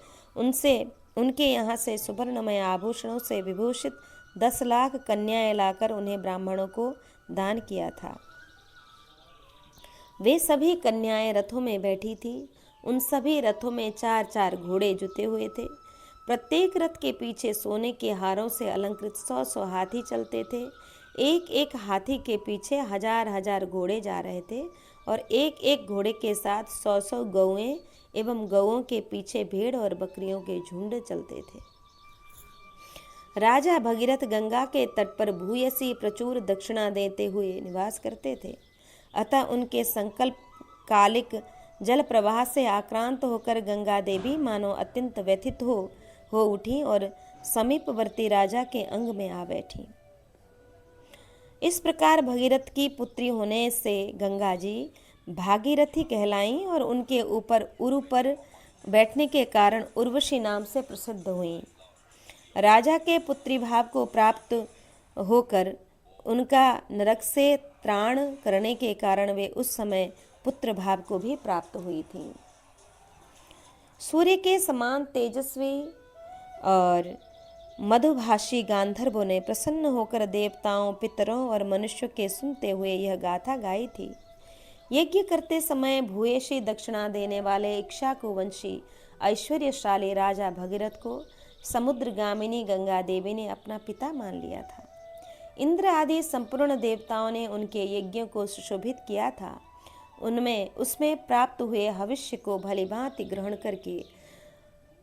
उनके यहाँ से सुवर्णमय आभूषणों से विभूषित 10 लाख कन्याएं लाकर उन्हें ब्राह्मणों को दान किया था। वे सभी कन्याएं रथों में बैठी थी। उन सभी रथों में 4-4 घोड़े जुते हुए थे। प्रत्येक रथ के पीछे सोने के हारों से अलंकृत 100-100 हाथी चलते थे। एक एक हाथी के पीछे 1000-1000 घोड़े जा रहे थे और एक एक घोड़े के साथ 100-100 गौएं एवं गौओं के पीछे भेड़ और बकरियों के झुंड चलते थे। राजा भगीरथ गंगा के तट पर भूयसी प्रचुर दक्षिणा देते हुए निवास करते थे। अतः उनके संकल्प कालिक जल प्रवाह से आक्रांत होकर गंगा देवी मानो अत्यंत व्यथित हो उठी और समीपवर्ती राजा के अंग में आ बैठी। इस प्रकार भगीरथ की पुत्री होने से गंगा जी भागीरथी कहलाईं और उनके ऊपर उरु पर बैठने के कारण उर्वशी नाम से प्रसिद्ध हुईं। राजा के पुत्री भाव को प्राप्त होकर उनका नरक से त्राण करने के कारण वे उस समय पुत्र भाव को भी प्राप्त हुई थी। सूर्य के समान तेजस्वी और मधुभाषी गांधर्वों ने प्रसन्न होकर देवताओं, पितरों और मनुष्यों के सुनते हुए यह गाथा गाई थी। यज्ञ करते समय भूयसी दक्षिणा देने वाले इक्ष्वाकुवंशी ऐश्वर्यशाली राजा भगीरथ को समुद्रगामिनी गंगा देवी ने अपना पिता मान लिया था। इंद्र आदि संपूर्ण देवताओं ने उनके यज्ञों को सुशोभित किया था। उसमें प्राप्त हुए भविष्य को भलीभांति ग्रहण करके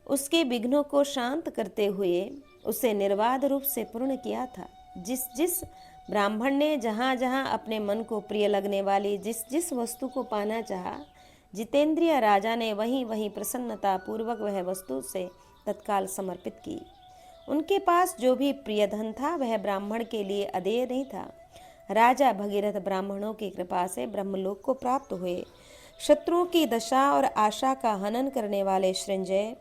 उसके विघ्नों को शांत करते हुए उसे निर्बाध रूप से पूर्ण किया था। जिस जिस ब्राह्मण ने जहाँ जहाँ अपने मन को प्रिय लगने वाली जिस जिस वस्तु को पाना चाहा, जितेंद्रिय राजा ने वहीं वहीं प्रसन्नता पूर्वक वह वस्तु से तत्काल समर्पित की। उनके पास जो भी प्रिय धन था वह ब्राह्मण के लिए अदेय नहीं था। राजा भगीरथ ब्राह्मणों की कृपा से ब्रह्मलोक को प्राप्त हुए। शत्रुओं की दशा और आशा का हनन करने वाले सृंजय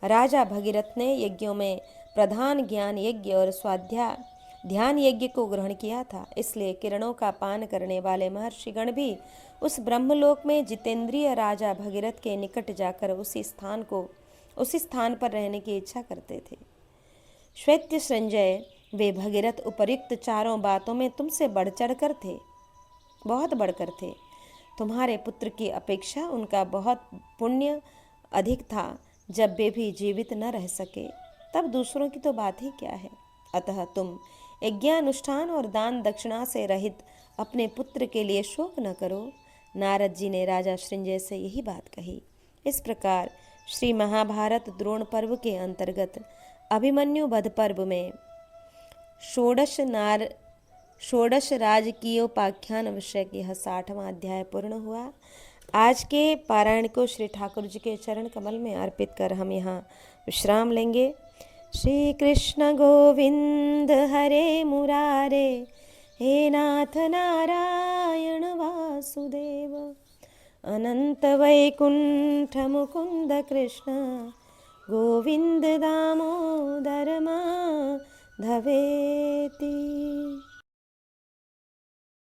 राजा भगीरथ ने यज्ञों में प्रधान ज्ञान यज्ञ और स्वाध्याय ध्यान यज्ञ को ग्रहण किया था। इसलिए किरणों का पान करने वाले महर्षिगण भी उस ब्रह्मलोक में जितेंद्रिय राजा भगीरथ के निकट जाकर उसी स्थान पर रहने की इच्छा करते थे। श्वेत्य संजय, वे भगीरथ उपयुक्त चारों बातों में तुमसे बढ़ चढ़कर थे, बहुत बढ़कर थे। तुम्हारे पुत्र की अपेक्षा उनका बहुत पुण्य अधिक था। जब वे भी जीवित न रह सके तब दूसरों की तो बात ही क्या है। अतः तुम यज्ञानुष्ठान और दान दक्षिणा से रहित अपने पुत्र के लिए शोक न करो। नारद जी ने राजा सृंजय से यही बात कही। इस प्रकार श्री महाभारत द्रोण पर्व के अंतर्गत अभिमन्यु वध पर्व में षोडश राजकीयोपाख्यान विषय के 60वां अध्याय पूर्ण हुआ। आज के पारायण को श्री ठाकुर जी के चरण कमल में अर्पित कर हम यहाँ विश्राम लेंगे। श्री कृष्ण गोविंद हरे मुरारे, हे नाथ नारायण वासुदेव, अनंत वैकुंठ मुकुंद कृष्ण, गोविंद दामोदर माधवे।